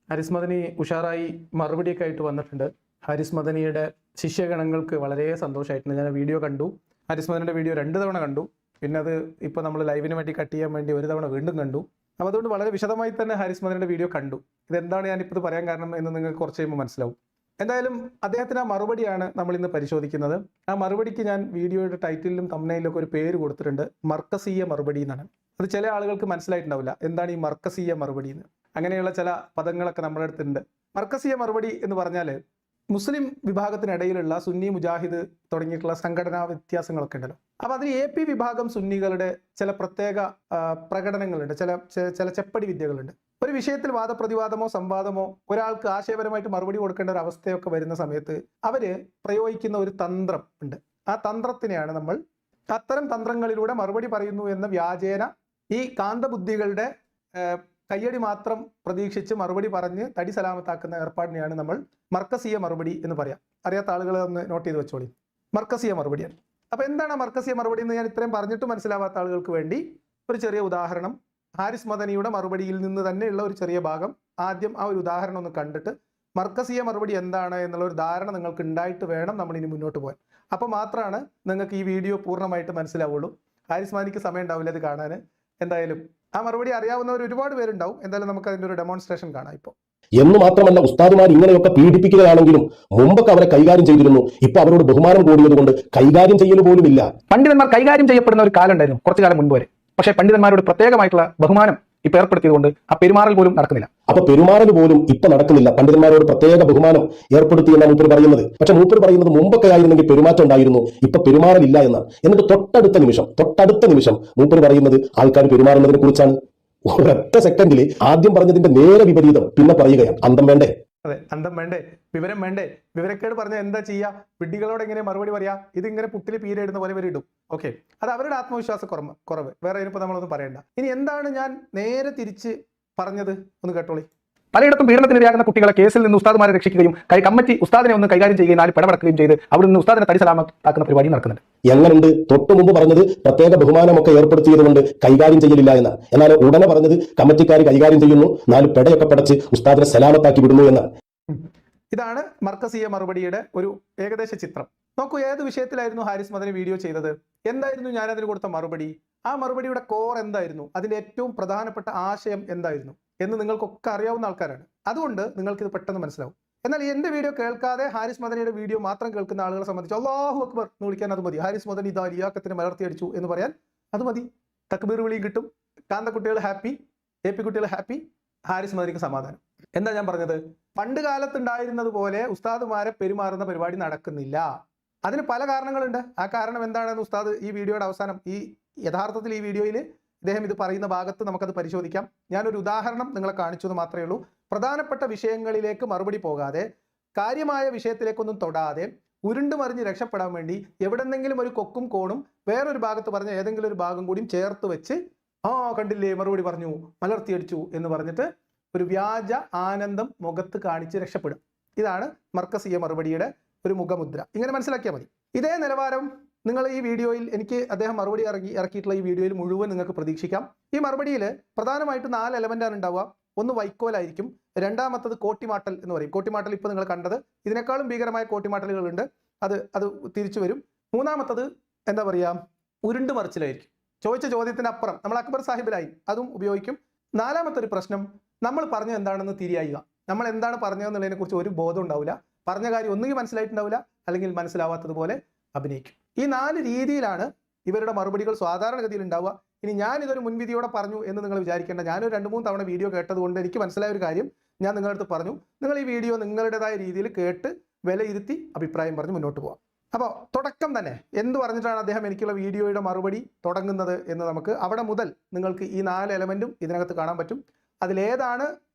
ഹാരിസ് മദനി ഉഷാറായി മറുപടിയൊക്കെ ആയിട്ട് വന്നിട്ടുണ്ട്. ഹാരിസ് മദനിയുടെ ശിഷ്യഗണങ്ങൾക്ക് വളരെ സന്തോഷമായിട്ടുണ്ട്. ഞാൻ വീഡിയോ കണ്ടു. ഹാരിസ് മദനിയുടെ വീഡിയോ 2 തവണ കണ്ടു. പിന്നെ അത് ഇപ്പോൾ നമ്മൾ ലൈവിന് വേണ്ടി കട്ട് ചെയ്യാൻ വേണ്ടി 1 തവണ വീണ്ടും കണ്ടു. അപ്പോൾ അതുകൊണ്ട് വളരെ വിശദമായി തന്നെ ഹാരിസ് മദനിയുടെ വീഡിയോ കണ്ടു. ഇതെന്താണ് ഞാനിപ്പോൾ ഇത് പറയാൻ കാരണം എന്ന് നിങ്ങൾക്ക് കുറച്ച് കഴിയുമ്പോൾ മനസ്സിലാവും. എന്തായാലും അദ്ദേഹത്തിന് ആ മറുപടിയാണ് നമ്മൾ ഇന്ന് പരിശോധിക്കുന്നത്. ആ മറുപടിക്ക് ഞാൻ വീഡിയോയുടെ ടൈറ്റിലും തംബ്നെയിലും ഒക്കെ ഒരു പേര് കൊടുത്തിട്ടുണ്ട്, മർക്കസീയ മറുപടി എന്നാണ്. അത് ചില ആളുകൾക്ക് മനസ്സിലായിട്ടുണ്ടാവില്ല എന്താണ് ഈ മർക്കസീയ മറുപടി എന്ന്. അങ്ങനെയുള്ള ചില പദങ്ങളൊക്കെ നമ്മുടെ അടുത്തുണ്ട്. മർക്കസീയ മറുപടി എന്ന് പറഞ്ഞാൽ മുസ്ലിം വിഭാഗത്തിനിടയിലുള്ള സുന്നി മുജാഹിദ് തുടങ്ങിയിട്ടുള്ള സംഘടനാ വ്യത്യാസങ്ങളൊക്കെ ഉണ്ടല്ലോ. അപ്പോൾ അതിന് AP വിഭാഗം സുന്നികളുടെ ചില പ്രത്യേക പ്രകടനങ്ങളുണ്ട്, ചില ചെപ്പടി വിദ്യകളുണ്ട്. ഒരു വിഷയത്തിൽ വാദപ്രതിവാദമോ സംവാദമോ ഒരാൾക്ക് ആശയപരമായിട്ട് മറുപടി കൊടുക്കേണ്ട ഒരു അവസ്ഥയൊക്കെ വരുന്ന സമയത്ത് അവര് പ്രയോഗിക്കുന്ന ഒരു തന്ത്രം ഉണ്ട്. ആ തന്ത്രത്തിനെയാണ് നമ്മൾ അത്തരം തന്ത്രങ്ങളിലൂടെ മറുപടി പറയുന്നു എന്ന വ്യാജേന ഈ കാന്തബുദ്ധികളുടെ കയ്യടി മാത്രം പ്രതീക്ഷിച്ച് മറുപടി പറഞ്ഞ് തടി സലാമത്താക്കുന്ന ഏർപ്പാടിനെയാണ് നമ്മൾ മർക്കസീയ മറുപടി എന്ന് പറയാം. അറിയാത്ത ആളുകൾ ഒന്ന് നോട്ട് ചെയ്ത് വെച്ചോളി. മർക്കസീയ മറുപടിയാണ്. അപ്പോൾ എന്താണ് മർക്കസീയ മറുപടി എന്ന് ഞാൻ ഇത്രയും പറഞ്ഞിട്ട് മനസ്സിലാവാത്ത ആളുകൾക്ക് വേണ്ടി ഒരു ചെറിയ ഉദാഹരണം, ഹാരിസ് മദനിയുടെ മറുപടിയിൽ നിന്ന് തന്നെയുള്ള ഒരു ചെറിയ ഭാഗം ആദ്യം ആ ഒരു ഉദാഹരണം ഒന്ന് കണ്ടിട്ട് മർക്കസീയ മറുപടി എന്താണ് എന്നുള്ള ഒരു ധാരണ നിങ്ങൾക്ക് ഉണ്ടായിട്ട് വേണം നമ്മൾ ഇനി മുന്നോട്ട് പോകാൻ. അപ്പോൾ മാത്രമാണ് നിങ്ങൾക്ക് ഈ വീഡിയോ പൂർണ്ണമായിട്ട് മനസ്സിലാവുള്ളൂ. ഹാരിസ് മദനിക്ക് സമയം ഉണ്ടാവില്ല ഇത് കാണാൻ. എന്തായാലും ആ മറുപടി അറിയാവുന്നവർ ഒരുപാട് പേരുണ്ടാവും. എന്തായാലും നമുക്ക് അതിന്റെ ഒരു ഡെമോൺസ്ട്രേഷൻ കാണാം. ഇപ്പോൾ എന്ന് മാത്രമല്ല, ഉസ്താദുമാർ ഇങ്ങനെയൊക്കെ പീഡിപ്പിക്കുകയാണെങ്കിലും മുമ്പൊക്കെ അവരെ കൈകാര്യം ചെയ്തിരുന്നു. ഇപ്പൊ അവരോട് ബഹുമാനം കൂടിയത് കൊണ്ട് കൈകാര്യം ചെയ്യൽ പോലുമില്ല. പണ്ഡിതന്മാർ കൈകാര്യം ചെയ്യപ്പെടുന്ന ഒരു കാലം ഉണ്ടായിരുന്നു കുറച്ചു കാലം മുൻപ് വരെ. പക്ഷേ പണ്ഡിതന്മാരോട് പ്രത്യേകമായിട്ടുള്ള ബഹുമാനം ഇപ്പൊ ഏർപ്പെടുത്തിയതുകൊണ്ട് ആ പെരുമാറൽ പോലും നടക്കുന്നില്ല. അപ്പൊ പെരുമാറൽ പോലും ഇപ്പൊ നടക്കുന്നില്ല. പണ്ഡിതന്മാരോട് പ്രത്യേക ബഹുമാനം ഏർപ്പെടുത്തി എന്നാണ് മൂപ്പർ പറയുന്നത്. പക്ഷെ മൂപ്പർ പറയുന്നത് മുമ്പൊക്കെ ആയിരുന്നെങ്കിൽ പെരുമാറ്റം ഉണ്ടായിരുന്നു, ഇപ്പൊ പെരുമാറലില്ല എന്നാണ്. എന്നിട്ട് തൊട്ടടുത്ത നിമിഷം മൂപ്പർ പറയുന്നത് ആൾക്കാർ പെരുമാറുന്നതിനെ കുറിച്ചാണ്. ഒരൊറ്റ സെക്കൻഡിൽ ആദ്യം പറഞ്ഞതിന്റെ നേരെ വിപരീതം പിന്നെ പറയുകയാണ്. അന്തം വേണ്ടേ? അതെ, അന്തം വേണ്ടേ, വിവരം വേണ്ടേ? വിവരക്കേട് പറഞ്ഞാൽ എന്താ ചെയ്യുക? വിഡ്ഢികളോട് എങ്ങനെ മറുപടി പറയാ? ഇതിങ്ങനെ പുട്ടിൽ പീരിടുന്ന പോലെ ഇവരിടും. ഓക്കെ, അത് അവരുടെ ആത്മവിശ്വാസ കുറവ്. വേറെ ഇനിയിപ്പോൾ നമ്മളൊന്നും പറയണ്ട. ഇനി എന്താണ് ഞാൻ നേരെ തിരിച്ച് പറഞ്ഞത് ഒന്ന് കേട്ടോളി. പലയിടത്തും പീഡനത്തിനിരയാകുന്ന കുട്ടികളെ കേസിൽ നിന്ന് ഉസ്താദുമാരെ രക്ഷിക്കുകയും കമ്മിറ്റി ഉസ്താദിനെ ഒന്ന് കൈകാര്യം ചെയ്യുകയും 4 പിടപെടക്കുകയും ചെയ്ത് അവിടെ നിന്ന് ഉസ്താദിനെ തടി സലാമത്താക്കുന്ന പരിപാടി നടക്കുന്നുണ്ട്. എങ്ങനെയുണ്ട്? തൊട്ടു മുമ്പ് പറഞ്ഞത് പ്രത്യേക ബഹുമാനമൊക്കെ ഏർപ്പെടുത്തിയത് കൊണ്ട് കൈകാര്യം ചെയ്യലില്ല എന്ന്. എന്നാൽ ഉടനെ പറഞ്ഞത് കമ്മിറ്റിക്കാർ കൈകാര്യം ചെയ്യുന്നു, 4 പെടയൊക്കെ പടച്ച് ഉസ്താദിനെ സലാമത്താക്കി വിടുന്നു എന്നാണ്. ഇതാണ് മർക്കസീയ മറുപടിയുടെ ഒരു ഏകദേശ ചിത്രം. നോക്കൂ, ഏത് വിഷയത്തിലായിരുന്നു ഹാരിസ് മദനി വീഡിയോ ചെയ്തത്? എന്തായിരുന്നു ഞാനതിന് കൊടുത്ത മറുപടി? ആ മറുപടിയുടെ കോർ എന്തായിരുന്നു? അതിന്റെ ഏറ്റവും പ്രധാനപ്പെട്ട ആശയം എന്തായിരുന്നു എന്ന് നിങ്ങൾക്കൊക്കെ അറിയാവുന്ന ആൾക്കാരാണ്. അതുകൊണ്ട് നിങ്ങൾക്കിത് പെട്ടെന്ന് മനസ്സിലാവും. എന്നാൽ എന്റെ വീഡിയോ കേൾക്കാതെ ഹാരിസ് മദനിയുടെ വീഡിയോ മാത്രം കേൾക്കുന്ന ആളുകളെ സംബന്ധിച്ച് അല്ലാഹു അക്ബർ എന്ന് വിളിക്കാൻ അത് മതി. ഹാരിസ് മദനി ഇതാ ലിയാഖത്തിനെ മലർത്തിയടിച്ചു എന്ന് പറയാൻ അത് മതി. തക്ബീർ വിളിയും കിട്ടും. കാന്തക്കുട്ടികൾ ഹാപ്പി, AP കുട്ടികൾ ഹാപ്പി, ഹാരിസ് മദനിക്ക് സമാധാനം. എന്താ ഞാൻ പറഞ്ഞത്? പണ്ട് കാലത്തുണ്ടായിരുന്നത് പോലെ ഉസ്താദുമാരെ പെരുമാറുന്ന പരിപാടി നടക്കുന്നില്ല. അതിന് പല കാരണങ്ങളുണ്ട്. ആ കാരണം എന്താണെന്ന് ഉസ്താദ് ഈ വീഡിയോയുടെ അവസാനം യഥാർത്ഥത്തിൽ ഈ വീഡിയോയിൽ ഇദ്ദേഹം ഇത് പറയുന്ന ഭാഗത്ത് നമുക്കത് പരിശോധിക്കാം. ഞാനൊരു ഉദാഹരണം നിങ്ങളെ കാണിച്ചു എന്ന് മാത്രമേ ഉള്ളൂ. പ്രധാനപ്പെട്ട വിഷയങ്ങളിലേക്ക് മറുപടി പോകാതെ, കാര്യമായ വിഷയത്തിലേക്കൊന്നും തൊടാതെ, ഉരുണ്ടുമറിഞ്ഞ് രക്ഷപ്പെടാൻ വേണ്ടി എവിടെന്നെങ്കിലും ഒരു കൊക്കും കോണും വേറൊരു ഭാഗത്ത് പറഞ്ഞ ഏതെങ്കിലും ഒരു ഭാഗം കൂടിയും ചേർത്ത് വെച്ച് കണ്ടില്ലേ മറുപടി പറഞ്ഞു, മലർത്തിയടിച്ചു എന്ന് പറഞ്ഞിട്ട് ഒരു വ്യാജ ആനന്ദം മുഖത്ത് കാണിച്ച് രക്ഷപ്പെടും. ഇതാണ് മർക്കസീയ മറുപടിയുടെ ഒരു മുഖമുദ്ര. ഇങ്ങനെ മനസ്സിലാക്കിയാൽ മതി. ഇതേ നിലവാരം നിങ്ങൾ ഈ വീഡിയോയിൽ എനിക്ക് അദ്ദേഹം മറുപടി ഇറക്കിയിട്ടുള്ള ഈ വീഡിയോയിൽ മുഴുവൻ നിങ്ങൾക്ക് പ്രതീക്ഷിക്കാം. ഈ മറുപടിയിൽ പ്രധാനമായിട്ട് 4 എലമെന്റാണ് ഉണ്ടാവുക. ഒന്ന് വൈക്കോലായിരിക്കും, രണ്ടാമത്തത് കോട്ടിമാട്ടൽ എന്ന് പറയും. കോട്ടിമാട്ടൽ ഇപ്പോൾ നിങ്ങൾ കണ്ടത്, ഇതിനേക്കാളും ഭീകരമായ കോട്ടിമാട്ടലുകളുണ്ട്, അത് തിരിച്ചു വരും. മൂന്നാമത്തത് എന്താ പറയുക, ഉരുണ്ട് മറിച്ചിലായിരിക്കും. ചോദിച്ച ചോദ്യത്തിന് അപ്പുറം നമ്മൾ അക്ബർ സാഹിബിലായി അതും ഉപയോഗിക്കും. നാലാമത്തെ ഒരു പ്രശ്നം, നമ്മൾ പറഞ്ഞത് എന്താണെന്ന് തിരിയായുക. നമ്മൾ എന്താണ് പറഞ്ഞതെന്നുള്ളതിനെ കുറിച്ച് ഒരു ബോധം ഉണ്ടാവില്ല. പറഞ്ഞ കാര്യം ഒന്നുകിൽ മനസ്സിലായിട്ടുണ്ടാവില്ല, അല്ലെങ്കിൽ മനസ്സിലാവാത്തതുപോലെ അഭിനയിക്കും. ഈ 4 രീതിയിലാണ് ഇവരുടെ മറുപടികൾ സാധാരണഗതിയിൽ ഉണ്ടാവുക. ഇനി ഞാൻ ഇതൊരു മുൻവിധിയോടെ പറഞ്ഞു എന്ന് നിങ്ങൾ വിചാരിക്കേണ്ട. ഞാനൊരു 2-3 തവണ വീഡിയോ കേട്ടതുകൊണ്ട് എനിക്ക് മനസ്സിലായ ഒരു കാര്യം ഞാൻ നിങ്ങളുടെ അടുത്ത് പറഞ്ഞു. നിങ്ങൾ ഈ വീഡിയോ നിങ്ങളുടേതായ രീതിയിൽ കേട്ട് വിലയിരുത്തി അഭിപ്രായം പറഞ്ഞ് മുന്നോട്ട് പോകാം. അപ്പോൾ തുടക്കം തന്നെ എന്ത് പറഞ്ഞിട്ടാണ് അദ്ദേഹം എനിക്കുള്ള വീഡിയോയുടെ മറുപടി തുടങ്ങുന്നത് എന്ന് നമുക്ക് അവിടെ മുതൽ നിങ്ങൾക്ക് ഈ 4 എലമെന്റും ഇതിനകത്ത് കാണാൻ പറ്റും. അതിലേതാണ്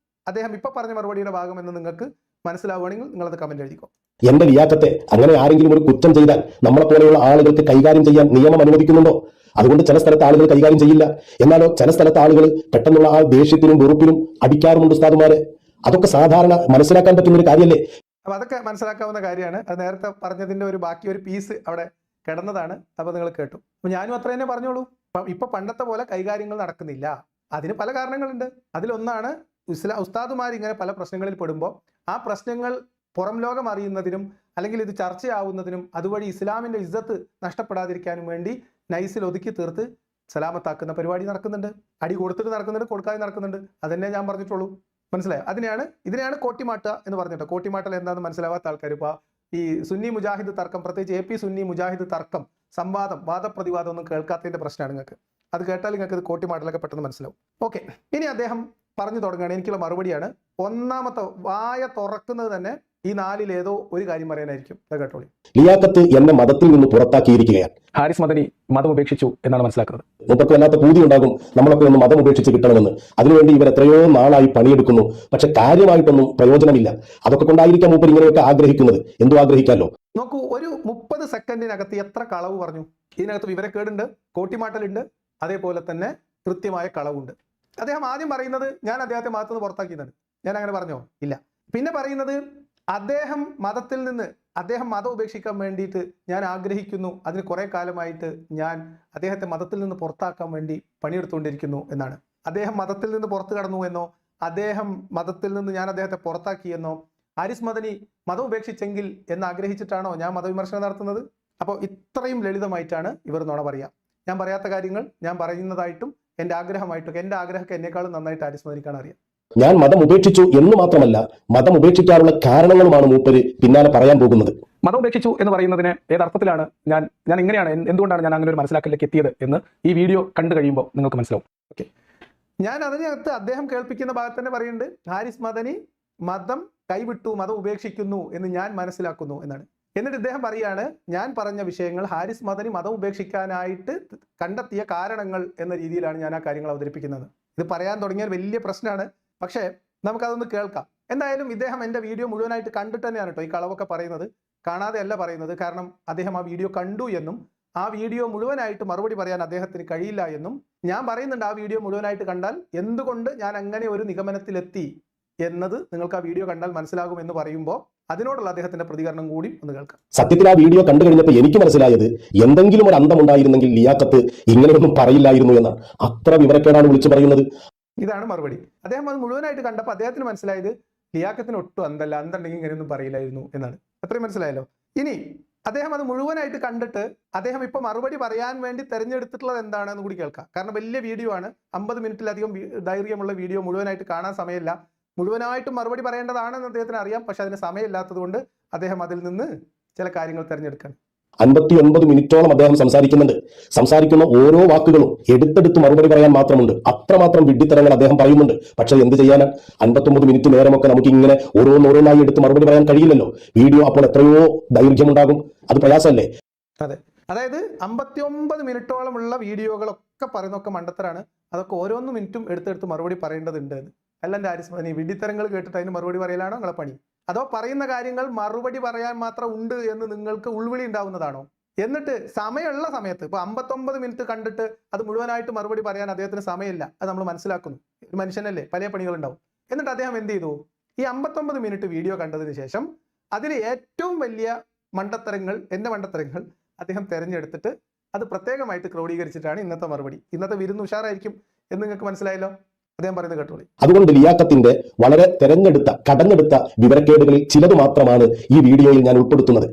അദ്ദേഹം ഇപ്പൊ പറഞ്ഞ മറുപടിയുടെ ഭാഗം എന്ന് നിങ്ങൾക്ക് മനസ്സിലാവുകയാണെങ്കിൽ നിങ്ങളത് കമന്റ് എഴുതിക്കോ. എന്റെ ലിയാഖത്തെ അങ്ങനെ ആരെങ്കിലും ഒരു കുറ്റം ചെയ്താൽ നമ്മളെ പോലെയുള്ള ആളുകൾക്ക് കൈകാര്യം ചെയ്യാൻ നിയമം അനുവദിക്കുന്നുണ്ടോ? അതുകൊണ്ട് ചില സ്ഥലത്ത് ആളുകൾ കൈകാര്യം ചെയ്യില്ല. എന്നാലോ ചില സ്ഥലത്ത് ആളുകൾ പെട്ടെന്നുള്ള ആ ദേഷ്യത്തിനും വെറുപ്പിനും അടിക്കാറുമുണ്ട് ഉസ്താദുമാരെ. അതൊക്കെ സാധാരണ മനസ്സിലാക്കാൻ പറ്റുന്ന ഒരു കാര്യമല്ലേ? അപ്പൊ അതൊക്കെ മനസ്സിലാക്കാവുന്ന കാര്യമാണ്. അത് നേരത്തെ പറഞ്ഞതിന്റെ ഒരു ബാക്കി ഒരു പീസ് അവിടെ കിടന്നതാണ്. അപ്പൊ നിങ്ങൾ കേട്ടു. അപ്പൊ ഞാനും അത്ര തന്നെ പറഞ്ഞോളൂ. ഇപ്പൊ പണ്ടത്തെ പോലെ കൈകാര്യങ്ങൾ നടക്കുന്നില്ല. അതിന് പല കാരണങ്ങളുണ്ട്. അതിലൊന്നാണ് ഉസ്താദുമാർ ഇങ്ങനെ പല പ്രശ്നങ്ങളിൽ പെടുമ്പോൾ ആ പ്രശ്നങ്ങൾ പുറം ലോകം അറിയുന്നതിനും അല്ലെങ്കിൽ ഇത് ചർച്ചയാവുന്നതിനും അതുവഴി ഇസ്ലാമിന്റെ ഇസ്സത്ത് നഷ്ടപ്പെടാതിരിക്കാനും വേണ്ടി നൈസിൽ ഒതുക്കി തീർത്ത് സലാമത്താക്കുന്ന പരിപാടി നടക്കുന്നുണ്ട്. അടി കൊടുത്തിട്ട് നടക്കുന്നുണ്ട്, കൊടുക്കാതെ നടക്കുന്നുണ്ട്. അതന്നെ ഞാൻ പറഞ്ഞിട്ടുള്ളൂ. മനസ്സിലായോ? ഇതിനെയാണ് കോട്ടിമാട്ട എന്ന് പറഞ്ഞിട്ട്. കോട്ടിമാട്ടൽ എന്താണെന്ന് മനസ്സിലാവാത്ത ആൾക്കാർ ഇപ്പോൾ ഈ സുന്നി മുജാഹിദ് തർക്കം, പ്രത്യേകിച്ച് AP സുന്നി മുജാഹിദ് തർക്കം, സംവാദം, വാദപ്രതിവാദം ഒന്നും കേൾക്കാത്തതിന്റെ പ്രശ്നമാണ് നിങ്ങൾക്ക്. അത് കേട്ടാൽ നിങ്ങൾക്ക് ഇത് കോട്ടിമാട്ടലൊക്കെ പെട്ടെന്ന് മനസ്സിലാവും. ഓക്കെ, ഇനി അദ്ദേഹം പറഞ്ഞു തുടങ്ങുകയാണ്. എനിക്കുള്ള മറുപടിയാണ്. ഒന്നാമത്തെ വായ തുറക്കുന്നത് തന്നെ ഈ 4-ൽ ഏതോ ഒരു കാര്യം പറയാനായിരിക്കും. കേട്ടോളി. ലിയാഖത്ത് എന്നെ മതത്തിൽ നിന്ന് പുറത്താക്കിയിരിക്കുകയാണ്. ഹാരിസ് മദനി മതം ഉപേക്ഷിച്ചു എന്നാണ് മനസ്സിലാക്കുന്നത്. മൂപ്പർക്ക് വല്ലാത്ത പൂതി ഉണ്ടാകും നമ്മളൊക്കെ ഒന്ന് മതം ഉപേക്ഷിച്ച് കിട്ടണമെന്ന്. അതിനുവേണ്ടി ഇവർ എത്രയോ നാളായി പണിയെടുക്കുന്നു. പക്ഷെ കാര്യമായിട്ടൊന്നും പ്രയോജനമില്ല. അതൊക്കെ കൊണ്ടായിരിക്കാം മൂപ്പർ ഇങ്ങനെയൊക്കെ ആഗ്രഹിക്കുന്നത്. എന്തു ആഗ്രഹിക്കാമല്ലോ. നോക്കൂ, ഒരു 30 സെക്കൻഡിനകത്ത് എത്ര കളവ് പറഞ്ഞു. ഇതിനകത്ത് വിവരക്കേടുണ്ട്, കോട്ടിമാട്ടലുണ്ട്, അതേപോലെ തന്നെ കൃത്യമായ കളവുണ്ട്. അദ്ദേഹം ആദ്യം പറയുന്നത് ഞാൻ അദ്ദേഹത്തെ മതത്തിൽ നിന്ന് പുറത്താക്കിയതാണ്. ഞാൻ അങ്ങനെ പറഞ്ഞോ? ഇല്ല. പിന്നെ പറയുന്നത് അദ്ദേഹം മതം ഉപേക്ഷിക്കാൻ വേണ്ടിയിട്ട് ഞാൻ ആഗ്രഹിക്കുന്നു, അതിന് കുറെ കാലമായിട്ട് ഞാൻ അദ്ദേഹത്തെ മതത്തിൽ നിന്ന് പുറത്താക്കാൻ വേണ്ടി പണിയെടുത്തുകൊണ്ടിരിക്കുന്നു എന്നാണ്. അദ്ദേഹം മതത്തിൽ നിന്ന് പുറത്തു കടന്നു എന്നോ അദ്ദേഹം മതത്തിൽ നിന്ന് ഞാൻ അദ്ദേഹത്തെ പുറത്താക്കിയെന്നോ ഹാരിസ് മദനി മതം ഉപേക്ഷിച്ചെങ്കിൽ എന്ന് ആഗ്രഹിച്ചിട്ടാണോ ഞാൻ മതവിമർശനം നടത്തുന്നത്? അപ്പോൾ ഇത്രയും ലളിതമായിട്ടാണ് ഇവർ നുണ പറയുക. ഞാൻ പറയാത്ത കാര്യങ്ങൾ ഞാൻ പറയുന്നതായിട്ടും എൻ്റെ ആഗ്രഹമായിട്ടൊക്കെ, എൻ്റെ ആഗ്രഹമൊക്കെ എന്നെക്കാളും നന്നായിട്ട് ഹാരിസ് മദനിക്കാണ് അറിയാം. ഞാൻ മതം ഉപേക്ഷിച്ചു എന്ന് മാത്രമല്ല, മതം ഉപേക്ഷിക്കാനുള്ള കാരണങ്ങളുമാണ് മൂപ്പര് പിന്നാലെ പറയാൻ പോകുന്നത്. മതം ഉപേക്ഷിച്ചു എന്ന് പറയുന്നതിന് ഏതർത്ഥത്തിലാണ് ഞാൻ ഇങ്ങനെയാണ്, എന്തുകൊണ്ടാണ് ഞാൻ അങ്ങനെ ഒരു മനസ്സിലാക്കലിലേക്ക് എത്തിയത് എന്ന് ഈ വീഡിയോ കണ്ടു കഴിയുമ്പോൾ നിങ്ങൾക്ക് മനസ്സിലാവും. ഓക്കെ, ഞാൻ അതിനകത്ത് അദ്ദേഹം കേൾപ്പിക്കുന്ന ഭാഗത്ത് തന്നെ പറയുന്നുണ്ട്, ഹാരിസ് മദനി മതം കൈവിട്ടു, മതം ഉപേക്ഷിക്കുന്നു എന്ന് ഞാൻ മനസ്സിലാക്കുന്നു എന്നാണ്. എന്നിട്ട് ഇദ്ദേഹം പറയാണ്, ഞാൻ പറഞ്ഞ വിഷയങ്ങൾ ഹാരിസ് മദനി മതം ഉപേക്ഷിക്കാനായിട്ട് കണ്ടെത്തിയ കാരണങ്ങൾ എന്ന രീതിയിലാണ് ഞാൻ ആ കാര്യങ്ങൾ അവതരിപ്പിക്കുന്നത്. ഇത് പറയാൻ തുടങ്ങിയാൽ വലിയ പ്രശ്നമാണ്. പക്ഷേ നമുക്കതൊന്ന് കേൾക്കാം. എന്തായാലും ഇദ്ദേഹം എൻ്റെ വീഡിയോ മുഴുവനായിട്ട് കണ്ടിട്ട് തന്നെയാണ് കേട്ടോ ഈ കളവൊക്കെ പറയുന്നത്, കാണാതെ അല്ല പറയുന്നത്. കാരണം അദ്ദേഹം ആ വീഡിയോ കണ്ടു എന്നും ആ വീഡിയോ മുഴുവനായിട്ട് മറുപടി പറയാൻ അദ്ദേഹത്തിന് കഴിയില്ല എന്നും ഞാൻ പറയുന്നുണ്ട്. ആ വീഡിയോ മുഴുവനായിട്ട് കണ്ടാൽ എന്തുകൊണ്ട് ഞാൻ അങ്ങനെ ഒരു നിഗമനത്തിലെത്തി എന്നത് നിങ്ങൾക്ക് ആ വീഡിയോ കണ്ടാൽ മനസ്സിലാകും എന്ന് പറയുമ്പോൾ അതിനോടുള്ള അദ്ദേഹത്തിന്റെ പ്രതികരണം കൂടി ഒന്ന് കേൾക്കാം. സത്യത്തിൽ ആ വീഡിയോ കണ്ടു കഴിഞ്ഞപ്പോൾ എനിക്ക് മനസ്സിലായത് എന്തെങ്കിലും ഒരു അന്തമുണ്ടായിരുന്നെങ്കിൽ ലിയാഖത്ത് ഇങ്ങനെയൊന്നും പറയില്ലായിരുന്നു എന്നാണ്. അത്ര വിവരക്കേടാണ് വിളിച്ചു പറയുന്നത്. ഇതാണ് മറുപടി. അദ്ദേഹം അത് മുഴുവനായിട്ട് കണ്ടപ്പോൾ അദ്ദേഹത്തിന് മനസ്സിലായത് ലിയാഖത്തിന് ഒട്ടും അന്തല്ല, അന്തണ്ടെങ്കിൽ ഇങ്ങനെയൊന്നും പറയില്ലായിരുന്നു എന്നാണ്. അത്രയും മനസ്സിലായല്ലോ. ഇനി അദ്ദേഹം അത് മുഴുവനായിട്ട് കണ്ടിട്ട് അദ്ദേഹം ഇപ്പൊ മറുപടി പറയാൻ വേണ്ടി തെരഞ്ഞെടുത്തിട്ടുള്ളത് എന്താണെന്ന് കൂടി കേൾക്കാം. കാരണം വലിയ വീഡിയോ ആണ്, 50 മിനിറ്റിലധികം ദൈർഘ്യമുള്ള വീഡിയോ. മുഴുവനായിട്ട് കാണാൻ സമയമില്ല, മുഴുവനായിട്ടും മറുപടി പറയേണ്ടതാണെന്ന് അദ്ദേഹത്തിന് അറിയാം. പക്ഷെ അതിന് സമയമില്ലാത്തത് കൊണ്ട് അദ്ദേഹം അതിൽ നിന്ന് ചില കാര്യങ്ങൾ തിരഞ്ഞെടുക്കാൻ 59 മിനിറ്റോളം അദ്ദേഹം സംസാരിക്കുന്ന ഓരോ വാക്കുകളും എടുത്തെടുത്ത് മറുപടി പറയാൻ മാത്രമുണ്ട്. അത്രമാത്രം വിഡ്ഢിത്തരങ്ങൾ അദ്ദേഹം പറയുന്നുണ്ട്. പക്ഷെ എന്ത് ചെയ്യാനാണ്, 59 മിനിറ്റ് നേരമൊക്കെ നമുക്ക് ഇങ്ങനെ ഓരോന്നോരോന്നായി എടുത്ത് മറുപടി പറയാൻ കഴിയില്ലല്ലോ. വീഡിയോ അപ്പോൾ എത്രയോ ദൈർഘ്യമുണ്ടാകും, അത് പ്രയാസമല്ലേ? അതെ, അതായത് 59 മിനിറ്റോളമുള്ള വീഡിയോകളൊക്കെ പറയുന്നൊക്കെ മണ്ടത്തരാണ്. അതൊക്കെ ഓരോന്ന് മിനിറ്റും എടുത്തെടുത്ത് മറുപടി പറയേണ്ടതുണ്ട്. അല്ല ഹാരിസ് മദനി വിഡ്ഢിത്തരങ്ങൾ കേട്ടിട്ട് അതിന് മറുപടി പറയലാണോ നിങ്ങളെ പണി? അതോ പറയുന്ന കാര്യങ്ങൾ മറുപടി പറയാൻ മാത്രം ഉണ്ട് എന്ന് നിങ്ങൾക്ക് ഉൾവിളി ഉണ്ടാവുന്നതാണോ? എന്നിട്ട് സമയമുള്ള സമയത്ത് ഇപ്പൊ 59 മിനിറ്റ് കണ്ടിട്ട് അത് മുഴുവനായിട്ട് മറുപടി പറയാൻ അദ്ദേഹത്തിന് സമയമില്ല, അത് നമ്മൾ മനസ്സിലാക്കുന്നു. ഒരു മനുഷ്യനല്ലേ, പല പണികളുണ്ടാവും. എന്നിട്ട് അദ്ദേഹം എന്ത് ചെയ്തു? ഈ 59 മിനിറ്റ് വീഡിയോ കണ്ടതിന് ശേഷം അതിൽ ഏറ്റവും വലിയ മണ്ടത്തരങ്ങൾ അദ്ദേഹം തെരഞ്ഞെടുത്തിട്ട് അത് പ്രത്യേകമായിട്ട് ക്രോഡീകരിച്ചിട്ടാണ് ഇന്നത്തെ മറുപടി. ഇന്നത്തെ വിരുന്ന് ഉഷാറായിരിക്കും എന്ന് നിങ്ങൾക്ക് മനസ്സിലായല്ലോ. അദ്ദേഹം പറയുന്നത് കേട്ടോളി. അതുകൊണ്ട് ലിയാഖത്തിന്റെ വളരെ കടഞ്ഞെടുത്ത വിവരക്കേടുകളിൽ ചിലത് മാത്രമാണ് ഈ വീഡിയോയിൽ ഞാൻ ഉൾപ്പെടുത്തുന്നത്.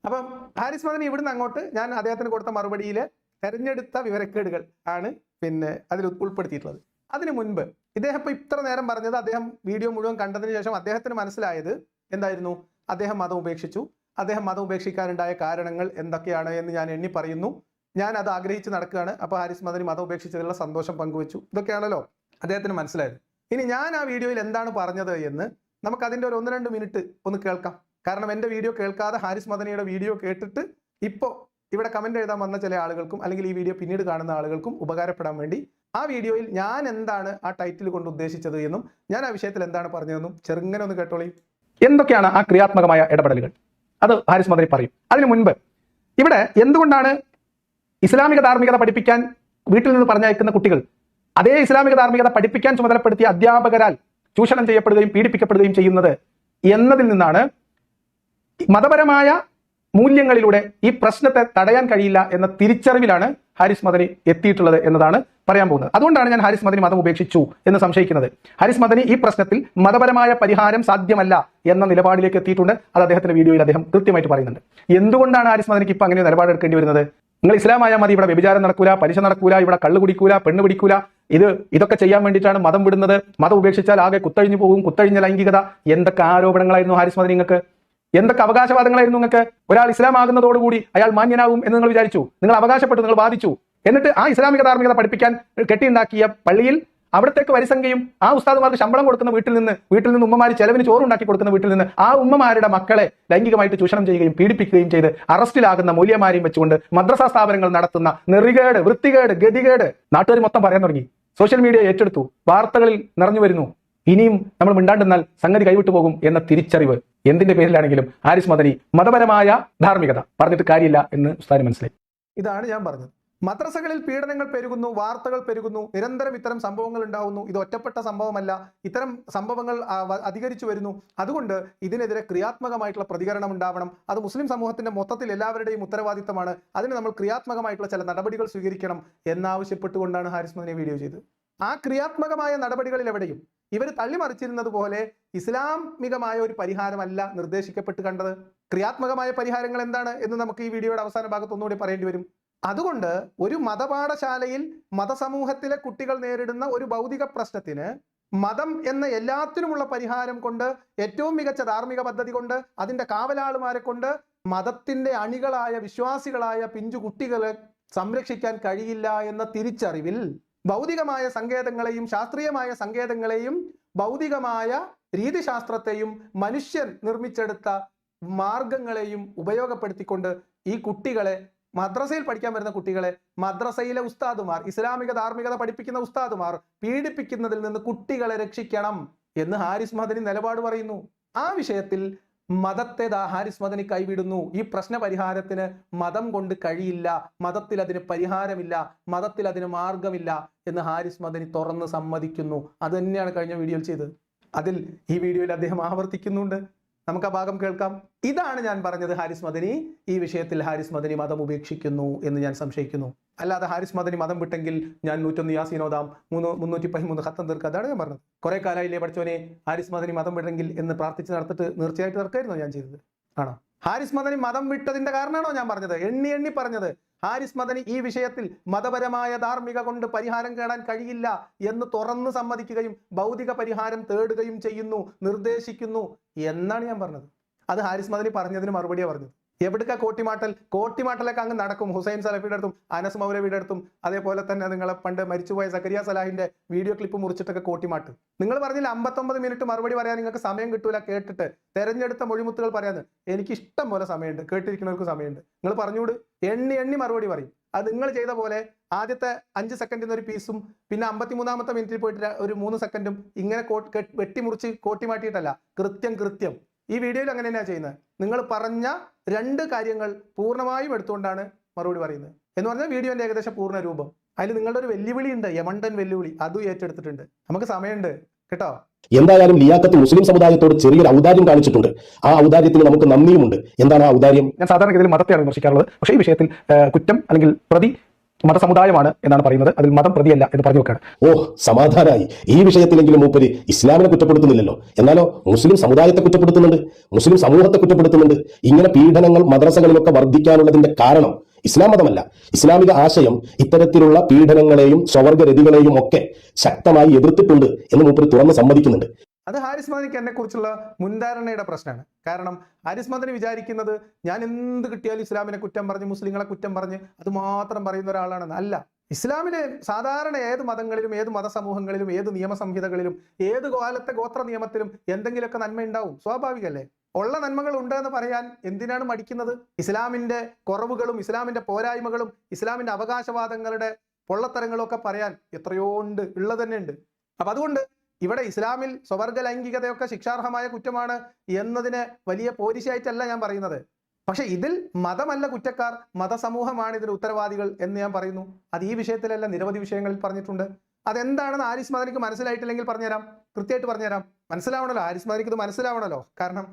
അപ്പം ഹാരിസ് മദനി ഇവിടുന്ന് അങ്ങോട്ട് ഞാൻ അദ്ദേഹത്തിന് കൊടുത്ത മറുപടിയിലെ തെരഞ്ഞെടുത്ത വിവരക്കേടുകൾ ആണ് പിന്നെ അതിൽ ഉൾപ്പെടുത്തിയിട്ടുള്ളത്. അതിനു മുൻപ് ഇദ്ദേഹം ഇപ്പൊ ഇത്ര നേരം പറഞ്ഞത്, അദ്ദേഹം വീഡിയോ മുഴുവൻ കണ്ടതിന് ശേഷം അദ്ദേഹത്തിന് മനസ്സിലായത് എന്തായിരുന്നു? അദ്ദേഹം മതം ഉപേക്ഷിച്ചു. അദ്ദേഹം മതം ഉപേക്ഷിക്കാനുണ്ടായ കാരണങ്ങൾ എന്തൊക്കെയാണ് എന്ന് ഞാൻ എണ്ണി പറയുന്നു. ഞാൻ അത് ആഗ്രഹിച്ച് നടക്കുകയാണ്. അപ്പോൾ ഹാരിസ് മദനി മതം ഉപേക്ഷിച്ചതിലുള്ള സന്തോഷം പങ്കുവച്ചു. ഇതൊക്കെയാണല്ലോ അദ്ദേഹത്തിന് മനസ്സിലായത്. ഇനി ഞാൻ ആ വീഡിയോയിൽ എന്താണ് പറഞ്ഞത് എന്ന് നമുക്ക് അതിൻ്റെ ഒരു 1-2 മിനിറ്റ് ഒന്ന് കേൾക്കാം. കാരണം എൻ്റെ വീഡിയോ കേൾക്കാതെ ഹാരിസ് മദനിയുടെ വീഡിയോ കേട്ടിട്ട് ഇപ്പോൾ ഇവിടെ കമന്റ് എഴുതാൻ വന്ന ചില ആളുകൾക്കും അല്ലെങ്കിൽ ഈ വീഡിയോ പിന്നീട് കാണുന്ന ആളുകൾക്കും ഉപകാരപ്പെടാൻ വേണ്ടി ആ വീഡിയോയിൽ ഞാൻ എന്താണ് ആ ടൈറ്റിൽ കൊണ്ട് ഉദ്ദേശിച്ചത് എന്നും ഞാൻ ആ വിഷയത്തിൽ എന്താണ് പറഞ്ഞതെന്നും ചെറുങ്ങനെ ഒന്ന് കേട്ടോളി. എന്തൊക്കെയാണ് ആ ക്രിയാത്മകമായ ഇടപെടലുകൾ, അത് ഹാരിസ് മദനി പറയും. അതിനു മുൻപ് ഇവിടെ എന്തുകൊണ്ടാണ് ഇസ്ലാമിക ധാർമ്മികത പഠിപ്പിക്കാൻ വീട്ടിൽ നിന്ന് പറഞ്ഞയക്കുന്ന കുട്ടികൾ അതേ ഇസ്ലാമിക ധാർമ്മികത പഠിപ്പിക്കാൻ ചുമതലപ്പെടുത്തിയ അധ്യാപകരാൽ ചൂഷണം ചെയ്യപ്പെടുകയും പീഡിപ്പിക്കപ്പെടുകയും ചെയ്യുന്നത് എന്നതിൽ നിന്നാണ് മതപരമായ മൂല്യങ്ങളിലൂടെ ഈ പ്രശ്നത്തെ തടയാൻ കഴിയില്ല എന്ന തിരിച്ചറിവിലാണ് ഹാരിസ് മദനി എത്തിയിട്ടുള്ളത് എന്നതാണ് പറയാൻ പോകുന്നത്. അതുകൊണ്ടാണ് ഞാൻ ഹാരിസ് മദനി മതം ഉപേക്ഷിച്ചു എന്ന് സംശയിക്കുന്നത്. ഹാരിസ് മദനി ഈ പ്രശ്നത്തിൽ മതപരമായ പരിഹാരം സാധ്യമല്ല എന്ന നിലപാടിലേക്ക് എത്തിയിട്ടുണ്ട്. അത് അദ്ദേഹത്തിന്റെ വീഡിയോയിൽ അദ്ദേഹം കൃത്യമായിട്ട് പറയുന്നുണ്ട്. എന്തുകൊണ്ടാണ് ഹാരിസ് മദനിക്ക് ഇപ്പൊ അങ്ങനെ നിലപാടെടുക്കേണ്ടി വരുന്നത്? നിങ്ങൾ ഇസ്ലാമായ മതി, ഇവിടെ വ്യഭിചാരം നടക്കൂല, പലിശ നടക്കൂല, ഇവിടെ കള്ളു കുടിക്കൂല, പെണ്ണ് പിടിക്കൂല, ഇതൊക്കെ ചെയ്യാൻ വേണ്ടിയിട്ടാണ് മതം വിടുന്നത്, മതം ഉപേക്ഷിച്ചാൽ ആകെ കുത്തഴിഞ്ഞു പോകും, കുത്തഴിഞ്ഞ ലൈംഗികത, എന്തൊക്കെ ആരോപണങ്ങളായിരുന്നു ഹാരിസ് മദനി നിങ്ങൾക്ക്, എന്തൊക്കെ അവകാശവാദങ്ങളായിരുന്നു നിങ്ങൾക്ക്? ഒരാൾ ഇസ്ലാം ആകുന്നതോടുകൂടി അയാൾ മാന്യനാകും എന്ന് നിങ്ങൾ വിചാരിച്ചു, നിങ്ങൾ അവകാശപ്പെട്ടു, നിങ്ങൾ വാദിച്ചു. എന്നിട്ട് ആ ഇസ്ലാമിക ധാർമ്മികത പഠിപ്പിക്കാൻ കെട്ടിയുണ്ടാക്കിയ പള്ളിയിൽ അവിടത്തേക്ക് വരിസംഖ്യയും ആ ഉസ്താദുമാർക്ക് ശമ്പളം കൊടുക്കുന്ന വീട്ടിൽ നിന്ന് ഉമ്മമാര് ചെലവിന് ചോറുണ്ടാക്കി കൊടുക്കുന്ന വീട്ടിൽ നിന്ന് ആ ഉമ്മമാരുടെ മക്കളെ ലൈംഗികമായിട്ട് ചൂഷണം ചെയ്യുകയും പീഡിപ്പിക്കുകയും ചെയ്ത് അറസ്റ്റിലാകുന്ന മൂല്യമാരെയും വെച്ചുകൊണ്ട് മദ്രസാ സ്ഥാപനങ്ങൾ നടത്തുന്ന നെറികേട്, വൃത്തികേട്, ഗതികേട് നാട്ടുകാർ മൊത്തം പറയാൻ തുടങ്ങി. സോഷ്യൽ മീഡിയ ഏറ്റെടുത്തു, വാർത്തകളിൽ നിറഞ്ഞു വരുന്നു. ഇനിയും നമ്മൾ മിണ്ടാണ്ടെന്നാൽ സംഗതി കൈവിട്ടു പോകും എന്ന തിരിച്ചറിവ് എന്തിന്റെ പേരിലാണെങ്കിലും ഹാരിസ് മദനി മതപരമായ ധാർമ്മികത പറഞ്ഞിട്ട് കാര്യമില്ല എന്ന് ഉസ്താദിന് മനസ്സിലായി. ഇതാണ് ഞാൻ പറഞ്ഞത്. മദ്രസകളിൽ പീഡനങ്ങൾ പെരുകുന്നു, വാർത്തകൾ പെരുകുന്നു, നിരന്തരം ഇത്തരം സംഭവങ്ങൾ ഉണ്ടാവുന്നു. ഇത് ഒറ്റപ്പെട്ട സംഭവമല്ല, ഇത്തരം സംഭവങ്ങൾ അധികരിച്ചു വരുന്നു. അതുകൊണ്ട് ഇതിനെതിരെ ക്രിയാത്മകമായിട്ടുള്ള പ്രതികരണം ഉണ്ടാവണം. അത് മുസ്ലിം സമൂഹത്തിന്റെ മൊത്തത്തിൽ എല്ലാവരുടെയും ഉത്തരവാദിത്തമാണ്. അതിന് നമ്മൾ ക്രിയാത്മകമായിട്ടുള്ള ചില നടപടികൾ സ്വീകരിക്കണം എന്നാവശ്യപ്പെട്ടുകൊണ്ടാണ് ഹാരിസ് മദനി വീഡിയോ ചെയ്തത്. ആ ക്രിയാത്മകമായ നടപടികളിൽ എവിടെയും ഇവർ തള്ളിമറിച്ചിരുന്നത് പോലെ ഇസ്ലാമികമായ ഒരു പരിഹാരമല്ല നിർദ്ദേശിക്കപ്പെട്ട് കണ്ടത്. ക്രിയാത്മകമായ പരിഹാരങ്ങൾ എന്താണ് എന്ന് നമുക്ക് ഈ വീഡിയോയുടെ അവസാന ഭാഗത്ത് ഒന്നുകൂടി പറയേണ്ടി വരും. അതുകൊണ്ട് ഒരു മതപാഠശാലയിൽ മതസമൂഹത്തിലെ കുട്ടികൾ നേരിടുന്ന ഒരു ഭൗതിക പ്രശ്നത്തിന് മതം എന്ന എല്ലാത്തിനുമുള്ള പരിഹാരം കൊണ്ട്, ഏറ്റവും മികച്ച ധാർമ്മിക പദ്ധതി കൊണ്ട്, അതിന്റെ കാവലാളുമാരെ കൊണ്ട് മതത്തിന്റെ അണികളായ വിശ്വാസികളായ പിഞ്ചു കുട്ടികളെ സംരക്ഷിക്കാൻ കഴിയില്ല എന്ന തിരിച്ചറിവിൽ ഭൗതികമായ സങ്കേതങ്ങളെയും ശാസ്ത്രീയമായ സങ്കേതങ്ങളെയും ഭൗതികമായ രീതിശാസ്ത്രത്തെയും മനുഷ്യൻ നിർമ്മിച്ചെടുത്ത മാർഗങ്ങളെയും ഉപയോഗപ്പെടുത്തിക്കൊണ്ട് ഈ കുട്ടികളെ, മദ്രസയിൽ പഠിക്കാൻ വരുന്ന കുട്ടികളെ മദ്രസയിലെ ഉസ്താദുമാർ, ഇസ്ലാമിക ധാർമ്മികത പഠിപ്പിക്കുന്ന ഉസ്താദുമാർ പീഡിപ്പിക്കുന്നതിൽ നിന്ന് കുട്ടികളെ രക്ഷിക്കണം എന്ന് ഹാരിസ് മദനി നിലപാട് പറയുന്നു. ആ വിഷയത്തിൽ മതത്തെ ഹാരിസ് മദനി കൈവിടുന്നു. ഈ പ്രശ്ന പരിഹാരത്തിന് മതം കൊണ്ട് കഴിയില്ല, മതത്തിൽ അതിന് പരിഹാരമില്ല, മതത്തിൽ അതിന് മാർഗമില്ല എന്ന് ഹാരിസ് മദനി തുറന്ന് സമ്മതിക്കുന്നു. അത് തന്നെയാണ് കഴിഞ്ഞ വീഡിയോയിൽ ചെയ്തത്. അതിൽ ഈ വീഡിയോയിൽ അദ്ദേഹം ആവർത്തിക്കുന്നുണ്ട്. നമുക്ക് ആ ഭാഗം കേൾക്കാം. ഇതാണ് ഞാൻ പറഞ്ഞത്. ഹാരിസ് മദനി ഈ വിഷയത്തിൽ ഹാരിസ് മദനി മതം ഉപേക്ഷിക്കുന്നു എന്ന് ഞാൻ സംശയിക്കുന്നു. അല്ലാതെ ഹാരിസ് മദനി മതം വിട്ടെങ്കിൽ ഞാൻ 101 യാസീനോദാം, 313 ഖത്തം തീർക്കുക, അതാണ് ഞാൻ പറഞ്ഞത്. കുറെ കാലമായില്ലേ പഠിച്ചോനെ ഹാരിസ് മദനി മതം വിട്ടെങ്കിൽ എന്ന് പ്രാർത്ഥിച്ച് നടത്തിട്ട് തീർച്ചയായിട്ടും നടക്കായിരുന്നോ ഞാൻ ചെയ്തത്? ആണോ? ഹാരിസ് മദനി മതം വിട്ടതിന്റെ കാരണമാണോ ഞാൻ പറഞ്ഞത്? എണ്ണി പറഞ്ഞത്. ഹാരിസ് മദനി ഈ വിഷയത്തിൽ മതപരമായ ധാർമ്മിക കൊണ്ട് പരിഹാരം കാണാൻ കഴിയില്ല എന്ന് തുറന്ന് സമ്മതിക്കുകയും ഭൗതിക പരിഹാരം തേടുകയും ചെയ്യുന്നു, നിർദ്ദേശിക്കുന്നു എന്നാണ് ഞാൻ പറഞ്ഞത്. അത് ഹാരിസ് മദനി പറഞ്ഞതിന് മറുപടിയാണ് പറഞ്ഞത്. എവിടുക്ക കോട്ടിമാട്ടലൊക്കെ അങ്ങ് നടക്കും. ഹുസൈൻ സലഫിയുടെ അടുത്തും അനസ് മൗലവിയുടെ അടുത്തും, അതേപോലെ തന്നെ നിങ്ങളെ പണ്ട് മരിച്ചുപോയ സക്കരിയ സലാഹിന്റെ വീഡിയോ ക്ലിപ്പ് മുറിച്ചിട്ടൊക്കെ കോട്ടിമാട്ട്. നിങ്ങൾ പറഞ്ഞില്ല 59 മിനിറ്റ് മറുപടി പറയാൻ നിങ്ങൾക്ക് സമയം കിട്ടൂല, കേട്ടിട്ട് തെരഞ്ഞെടുത്ത മൊഴിമുത്തുകൾ പറയാന്ന്. എനിക്ക് ഇഷ്ടം പോലെ സമയമുണ്ട്, കേട്ടിരിക്കുന്നവർക്ക് സമയമുണ്ട്. നിങ്ങൾ പറഞ്ഞുകൂട്, എണ്ണി മറുപടി പറയും. അത് നിങ്ങൾ ചെയ്ത പോലെ ആദ്യത്തെ 5 സെക്കൻഡിൽ ഒരു പീസും പിന്നെ 53ാമത്തെ മിനിറ്റിൽ പോയിട്ട് ഒരു 3 സെക്കൻഡും ഇങ്ങനെ വെട്ടിമുറിച്ച് കോട്ടിമാട്ടിയിട്ടല്ല, കൃത്യം ഈ വീഡിയോയിൽ അങ്ങനെ തന്നെയാണ് ചെയ്യുന്നത്. നിങ്ങൾ പറഞ്ഞ 2 കാര്യങ്ങൾ പൂർണ്ണമായും എടുത്തുകൊണ്ടാണ് മറുപടി പറയുന്നത്. എന്ന് പറഞ്ഞാൽ വീഡിയോന്റെ ഏകദേശം പൂർണ്ണ രൂപം. അതിൽ നിങ്ങളുടെ ഒരു വെല്ലുവിളി ഉണ്ട്, യമണ്ടൻ വെല്ലുവിളി, അതും ഏറ്റെടുത്തിട്ടുണ്ട്. നമുക്ക് സമയമുണ്ട് കേട്ടോ. എന്തായാലും ലിയാഖത്ത് മുസ്ലിം സമുദായത്തോട് ചെറിയൊരു ഔദാര്യം കാണിച്ചിട്ടുണ്ട്. ആ ഔദാര്യത്തിന് നമുക്ക് നന്ദിയുമുണ്ട്. എന്താണ് ആ ഔദാര്യം? ഞാൻ സാധാരണഗതിയിൽ മതത്തെയാണ് വിമർശിക്കാറുള്ളത്. പക്ഷേ ഈ വിഷയത്തിൽ കുറ്റം അല്ലെങ്കിൽ പ്രതി മതസമുദായമാണ് എന്നാണ് പറയുന്നത്. അതിൽ മതം പ്രതിയല്ല എന്ന് പറഞ്ഞു വെക്കാണ്. സമാധാനമായി. ഈ വിഷയത്തിലെങ്കിലും മൂപ്പര് ഇസ്ലാമിനെ കുറ്റപ്പെടുത്തുന്നില്ലല്ലോ. എന്നാലോ മുസ്ലിം സമുദായത്തെ കുറ്റപ്പെടുത്തുന്നുണ്ട്, മുസ്ലിം സമൂഹത്തെ കുറ്റപ്പെടുത്തുന്നുണ്ട്. ഇങ്ങനെ പീഡനങ്ങൾ മദ്രസകളിലൊക്കെ വർദ്ധിക്കാനുള്ളതിന്റെ കാരണം ഇസ്ലാം മതമല്ല. ഇസ്ലാമിക ആശയം ഇത്തരത്തിലുള്ള പീഡനങ്ങളെയും സ്വവർഗരതികളെയും ഒക്കെ ശക്തമായി എതിർത്തിട്ടുണ്ട് എന്ന് മൂപ്പര് തുറന്ന് സമ്മതിക്കുന്നുണ്ട്. അത് ഹാരിസ് മദനിക്ക് എന്നെ കുറിച്ചുള്ള മുൻധാരണയുടെ പ്രശ്നമാണ്. കാരണം ഹാരിസ് മദനി വിചാരിക്കുന്നത് ഞാൻ എന്ത് കിട്ടിയാലും ഇസ്ലാമിനെ കുറ്റം പറഞ്ഞ്, മുസ്ലിങ്ങളെ കുറ്റം പറഞ്ഞ് അത് മാത്രം പറയുന്ന ഒരാളാണെന്ന്. അല്ല, ഇസ്ലാമിലെ സാധാരണ ഏത് മതങ്ങളിലും ഏത് മതസമൂഹങ്ങളിലും ഏത് നിയമസംഹിതകളിലും ഏത് കാലത്തെ ഗോത്ര നിയമത്തിലും എന്തെങ്കിലുമൊക്കെ നന്മ ഉണ്ടാവും, സ്വാഭാവികല്ലേ. ഉള്ള നന്മകൾ ഉണ്ട് എന്ന് പറയാൻ എന്തിനാണ് മടിക്കുന്നത്? ഇസ്ലാമിന്റെ കുറവുകളും ഇസ്ലാമിന്റെ പോരായ്മകളും ഇസ്ലാമിന്റെ അവകാശവാദങ്ങളുടെ പൊള്ളത്തരങ്ങളും ഒക്കെ പറയാൻ എത്രയോ ഉണ്ട്, ഉള്ളത് തന്നെ ഉണ്ട്. അപ്പൊ അതുകൊണ്ട് ഇവിടെ ഇസ്ലാമിൽ സ്വവർഗ ലൈംഗികതയൊക്കെ ശിക്ഷാർഹമായ കുറ്റമാണ് എന്നതിന് വലിയ പോരിശയായിട്ടല്ല ഞാൻ പറയുന്നത്. പക്ഷെ ഇതിൽ മതമല്ല കുറ്റക്കാർ, മതസമൂഹമാണ് ഇതിന് ഉത്തരവാദികൾ എന്ന് ഞാൻ പറയുന്നു. അത് ഈ വിഷയത്തിലല്ല, നിരവധി വിഷയങ്ങളിൽ പറഞ്ഞിട്ടുണ്ട്. അതെന്താണെന്ന് ഹാരിസ് മദനിക്ക് മനസ്സിലായിട്ടില്ലെങ്കിൽ പറഞ്ഞുതരാം, കൃത്യമായിട്ട് പറഞ്ഞുതരാം. മനസ്സിലാവണല്ലോ, ഹാരിസ് മദനിക്ക് ഇത് മനസ്സിലാവണല്ലോ. കാരണം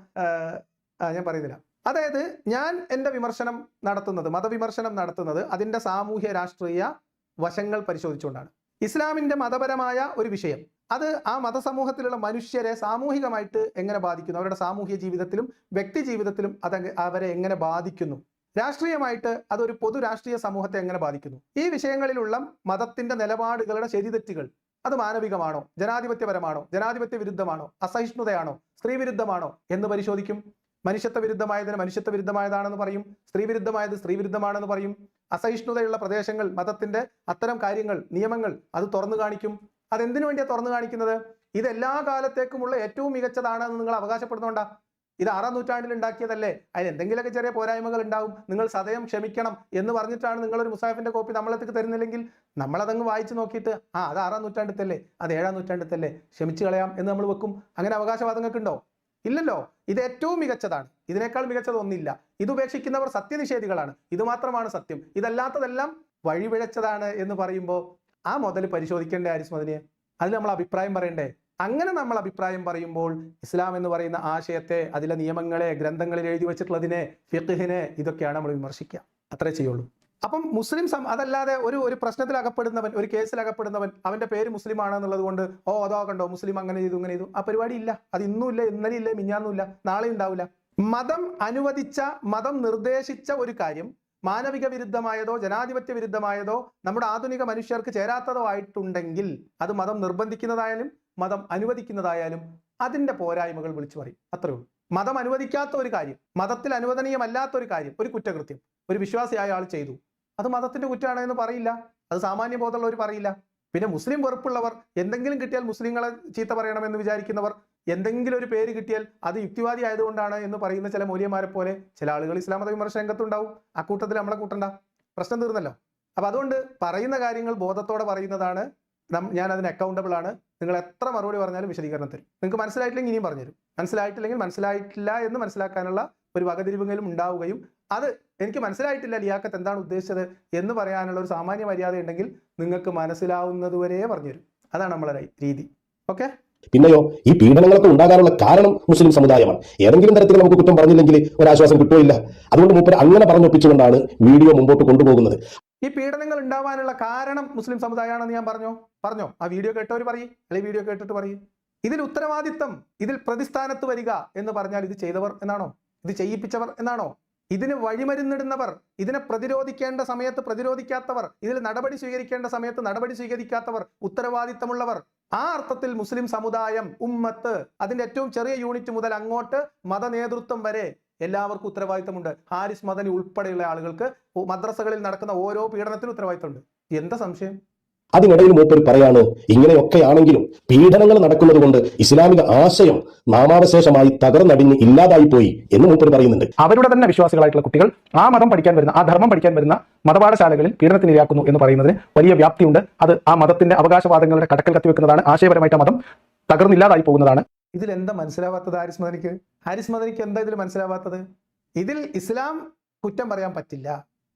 ഞാൻ പറയുന്നില്ല. അതായത് ഞാൻ എൻ്റെ വിമർശനം നടത്തുന്നത്, മതവിമർശനം നടത്തുന്നത് അതിൻ്റെ സാമൂഹ്യ രാഷ്ട്രീയ വശങ്ങൾ പരിശോധിച്ചുകൊണ്ടാണ്. ഇസ്ലാമിൻ്റെ മതപരമായ ഒരു വിഷയം അത് ആ മതസമൂഹത്തിലുള്ള മനുഷ്യരെ സാമൂഹികമായിട്ട് എങ്ങനെ ബാധിക്കുന്നു, അവരുടെ സാമൂഹ്യ ജീവിതത്തിലും വ്യക്തി ജീവിതത്തിലും അത് അവരെ എങ്ങനെ ബാധിക്കുന്നു, രാഷ്ട്രീയമായിട്ട് അതൊരു പൊതു രാഷ്ട്രീയ സമൂഹത്തെ എങ്ങനെ ബാധിക്കുന്നു, ഈ വിഷയങ്ങളിലുള്ള മതത്തിന്റെ നിലപാടുകളുടെ ശരിതെറ്റുകൾ അത് മാനവികമാണോ, ജനാധിപത്യപരമാണോ, ജനാധിപത്യ വിരുദ്ധമാണോ, അസഹിഷ്ണുതയാണോ, സ്ത്രീ വിരുദ്ധമാണോ എന്ന് പരിശോധിക്കും. മനുഷ്യത്വ വിരുദ്ധമായതിന് മനുഷ്യത്വ വിരുദ്ധമായതാണെന്ന് പറയും, സ്ത്രീ വിരുദ്ധമായത് സ്ത്രീ വിരുദ്ധമാണെന്ന് പറയും. അസഹിഷ്ണുതയുള്ള പ്രദേശങ്ങൾ, മതത്തിന്റെ അത്തരം കാര്യങ്ങൾ, നിയമങ്ങൾ അത് തുറന്നു കാണിക്കും. അതെന്തിനു വേണ്ടിയാണ് തുറന്നു കാണിക്കുന്നത്? ഇത് എല്ലാ കാലത്തേക്കുമുള്ള ഏറ്റവും മികച്ചതാണെന്ന് നിങ്ങൾ അവകാശപ്പെടുന്നോണ്ടാ. ഇത് 6-ാം നൂറ്റാണ്ടിൽ ഉണ്ടാക്കിയതല്ലേ, അതിൽ എന്തെങ്കിലുമൊക്കെ ചെറിയ പോരായ്മകൾ ഉണ്ടാവും, നിങ്ങൾ സദയം ക്ഷമിക്കണം എന്ന് പറഞ്ഞിട്ടാണ് നിങ്ങളൊരു മുസാഫിന്റെ കോപ്പി നമ്മളെത്തേക്ക് തരുന്നില്ലെങ്കിൽ നമ്മളതങ്ങ് വായിച്ചു നോക്കിയിട്ട് അത് 6-ാം നൂറ്റാണ്ടിലല്ലേ, അത് 7-ാം നൂറ്റാണ്ടിലല്ലേ, ക്ഷമിച്ചു കളയാം എന്ന് നമ്മൾ വെക്കും. അങ്ങനെ അവകാശവാദങ്ങൾക്ക് ഉണ്ടോ? ഇല്ലല്ലോ. ഇത് ഏറ്റവും മികച്ചതാണ്, ഇതിനേക്കാൾ മികച്ചതൊന്നില്ല. ഇത് ഉപേക്ഷിക്കുന്നവർ സത്യനിഷേധികളാണ്, ഇത് മാത്രമാണ് സത്യം, ഇതല്ലാത്തതെല്ലാം വഴിപിഴച്ചതാണ് എന്ന് പറയുമ്പോൾ ആ മുതൽ പരിശോധിക്കേണ്ട ഹാരിസ് മദനിയെ, അതിൽ നമ്മൾ അഭിപ്രായം പറയണ്ടേ? അങ്ങനെ നമ്മൾ അഭിപ്രായം പറയുമ്പോൾ ഇസ്ലാം എന്ന് പറയുന്ന ആശയത്തെ, അതിലെ നിയമങ്ങളെ, ഗ്രന്ഥങ്ങളിൽ എഴുതി വെച്ചിട്ടുള്ളതിനെ, ഫിഖ്ഹിനെ, ഇതൊക്കെയാണ് നമ്മൾ വിമർശിക്കുക. അത്രേ ചെയ്യുള്ളൂ. അപ്പം മുസ്ലിം അതല്ലാതെ ഒരു പ്രശ്നത്തിൽ അകപ്പെടുന്നവൻ, ഒരു കേസിൽ അകപ്പെടുന്നവൻ, അവന്റെ പേര് മുസ്ലിം ആണെന്നുള്ളത് കൊണ്ട് അതോ കണ്ടോ മുസ്ലിം അങ്ങനെ ചെയ്തു ഇങ്ങനെ ചെയ്തു, ആ പരിപാടി ഇല്ല. അത് ഇന്നും ഇല്ല, ഇന്നലെ ഇല്ല, മിഞ്ഞാന്നും ഇല്ല, നാളെ ഉണ്ടാവില്ല. മതം അനുവദിച്ച, മതം നിർദ്ദേശിച്ച ഒരു കാര്യം മാനവിക വിരുദ്ധമായതോ ജനാധിപത്യ വിരുദ്ധമായതോ നമ്മുടെ ആധുനിക മനുഷ്യർക്ക് ചേരാത്തതോ ആയിട്ടുണ്ടെങ്കിൽ അത് മതം നിർബന്ധിക്കുന്നതായാലും മതം അനുവദിക്കുന്നതായാലും അതിന്റെ പോരായ്മകൾ വിളിച്ചു പറയും. അത്രേ ഉള്ളൂ. മതം അനുവദിക്കാത്ത ഒരു കാര്യം, മതത്തിൽ അനുവദനീയമല്ലാത്ത ഒരു കാര്യം, ഒരു കുറ്റകൃത്യം ഒരു വിശ്വാസിയായ ആൾ ചെയ്തു, അത് മതത്തിന്റെ കുറ്റമാണ് എന്ന് പറയില്ല, അത് സാമാന്യ ബോധമുള്ളവർ പറയില്ല. പിന്നെ മുസ്ലിം വെറുപ്പുള്ളവർ, എന്തെങ്കിലും കിട്ടിയാൽ മുസ്ലിങ്ങളെ ചീത്ത പറയണമെന്ന് വിചാരിക്കുന്നവർ, എന്തെങ്കിലും ഒരു പേര് കിട്ടിയാൽ അത് യുക്തിവാദി ആയതുകൊണ്ടാണ് എന്ന് പറയുന്ന ചില മൗലിയമാരെ പോലെ ചില ആളുകൾ ഇസ്ലാം മത വിമർശന രംഗത്തുണ്ടാവും. ആ കൂട്ടത്തിൽ നമ്മളെ കൂട്ടണ്ട, പ്രശ്നം തീർന്നല്ലോ. അപ്പൊ അതുകൊണ്ട് പറയുന്ന കാര്യങ്ങൾ ബോധത്തോടെ പറയുന്നതാണ്. ഞാൻ അതിന് അക്കൗണ്ടബിൾ ആണ്. നിങ്ങൾ എത്ര മറുപടി പറഞ്ഞാലും വിശദീകരണം തരും. നിങ്ങൾക്ക് മനസ്സിലായിട്ടില്ലെങ്കിൽ ഇനിയും പറഞ്ഞുതരും, മനസ്സിലായിട്ടില്ലെങ്കിൽ മനസ്സിലായിട്ടില്ല എന്ന് മനസ്സിലാക്കാനുള്ള ഒരു വകതിരിവെങ്കിലും ഉണ്ടാവുകയും അത് എനിക്ക് മനസ്സിലായിട്ടില്ല ലിയാഖത്ത് എന്താണ് ഉദ്ദേശിച്ചത് എന്ന് പറയാനുള്ള ഒരു സാമാന്യ മര്യാദ ഉണ്ടെങ്കിൽ നിങ്ങൾക്ക് മനസ്സിലാവുന്നതുവരെ പറഞ്ഞുതരും. അതാണ് നമ്മളെ രീതി. ഓക്കെ. പിന്നെയോ ഈ പീഡനങ്ങളൊക്കെ ഉണ്ടാകാനുള്ള കാരണം മുസ്ലിം സമുദായമാണ്. ഏതെങ്കിലും തരത്തിൽ നമുക്ക് കുറ്റം പറഞ്ഞില്ലെങ്കിൽ ഒരാശ്വാസം കിട്ടുകയില്ല. അതുകൊണ്ട് മൂപ്പര് അങ്ങനെ പറഞ്ഞൊപ്പിച്ചുകൊണ്ടാണ് വീഡിയോ മുമ്പോട്ട് കൊണ്ടുപോകുന്നത്. ഈ പീഡനങ്ങൾ ഉണ്ടാവാനുള്ള കാരണം മുസ്ലിം സമുദായമാണെന്ന് ഞാൻ പറഞ്ഞോ? ആ വീഡിയോ കേട്ടവർ പറയും, അല്ലെങ്കിൽ വീഡിയോ കേട്ടിട്ട് പറയും. ഇതിൽ ഉത്തരവാദിത്തം, ഇതിൽ പ്രതിസ്ഥാനത്ത് വരിക എന്ന് പറഞ്ഞാൽ ഇത് ചെയ്തവർ എന്നാണോ? ഇത് ചെയ്യിപ്പിച്ചവർ എന്നാണോ? ഇതിന് വഴിമരുന്നിടുന്നവർ, ഇതിനെ പ്രതിരോധിക്കേണ്ട സമയത്ത് പ്രതിരോധിക്കാത്തവർ, ഇതിൽ നടപടി സ്വീകരിക്കേണ്ട സമയത്ത് നടപടി സ്വീകരിക്കാത്തവർ, ഉത്തരവാദിത്തമുള്ളവർ. ആ അർത്ഥത്തിൽ മുസ്ലിം സമുദായം, ഉമ്മത്ത്, അതിന്റെ ഏറ്റവും ചെറിയ യൂണിറ്റ് മുതൽ അങ്ങോട്ട് മത നേതൃത്വം വരെ എല്ലാവർക്കും ഉത്തരവാദിത്തമുണ്ട്. ഹാരിസ് മദനി ഉൾപ്പെടെയുള്ള ആളുകൾക്ക് മദ്രസകളിൽ നടക്കുന്ന ഓരോ പീഡനത്തിനും ഉത്തരവാദിത്തമുണ്ട്. എന്താ സംശയം? അതിനിടയിൽ മൂപ്പര് പറയാണ് ഇങ്ങനെയൊക്കെയാണെങ്കിലും പീഡനങ്ങൾ നടക്കുന്നത് കൊണ്ട് ഇസ്ലാമിക ആശയം നാമാവശേഷമായി തകർന്നടിഞ്ഞ് ഇല്ലാതായി പോയി എന്ന് മൂപ്പര് പറയുന്നുണ്ട്. അവരുടെ തന്നെ വിശ്വാസികളായിട്ടുള്ള കുട്ടികൾ ആ മതം പഠിക്കാൻ വരുന്ന, ആ ധർമ്മം പഠിക്കാൻ വരുന്ന മതപാഠശാലകളിൽ പീഡനത്തിന് ഇരയാക്കുന്നു എന്ന് പറയുന്നതിന് വലിയ വ്യാപ്തിയുണ്ട്. അത് ആ മതത്തിന്റെ അവകാശവാദങ്ങളുടെ കടക്കൽ കത്തിവെക്കുന്നതാണ്. ആശയപരമായിട്ട് ആ മതം തകർന്നില്ലാതായി പോകുന്നതാണ്. ഇതിൽ എന്താ മനസ്സിലാവാത്തത് ഹാരിസ് മദനിക്ക്? ഹാരിസ് മദനിക്ക് എന്താ ഇതിൽ മനസ്സിലാവാത്തത്? ഇതിൽ ഇസ്ലാം കുറ്റം പറയാൻ പറ്റില്ല.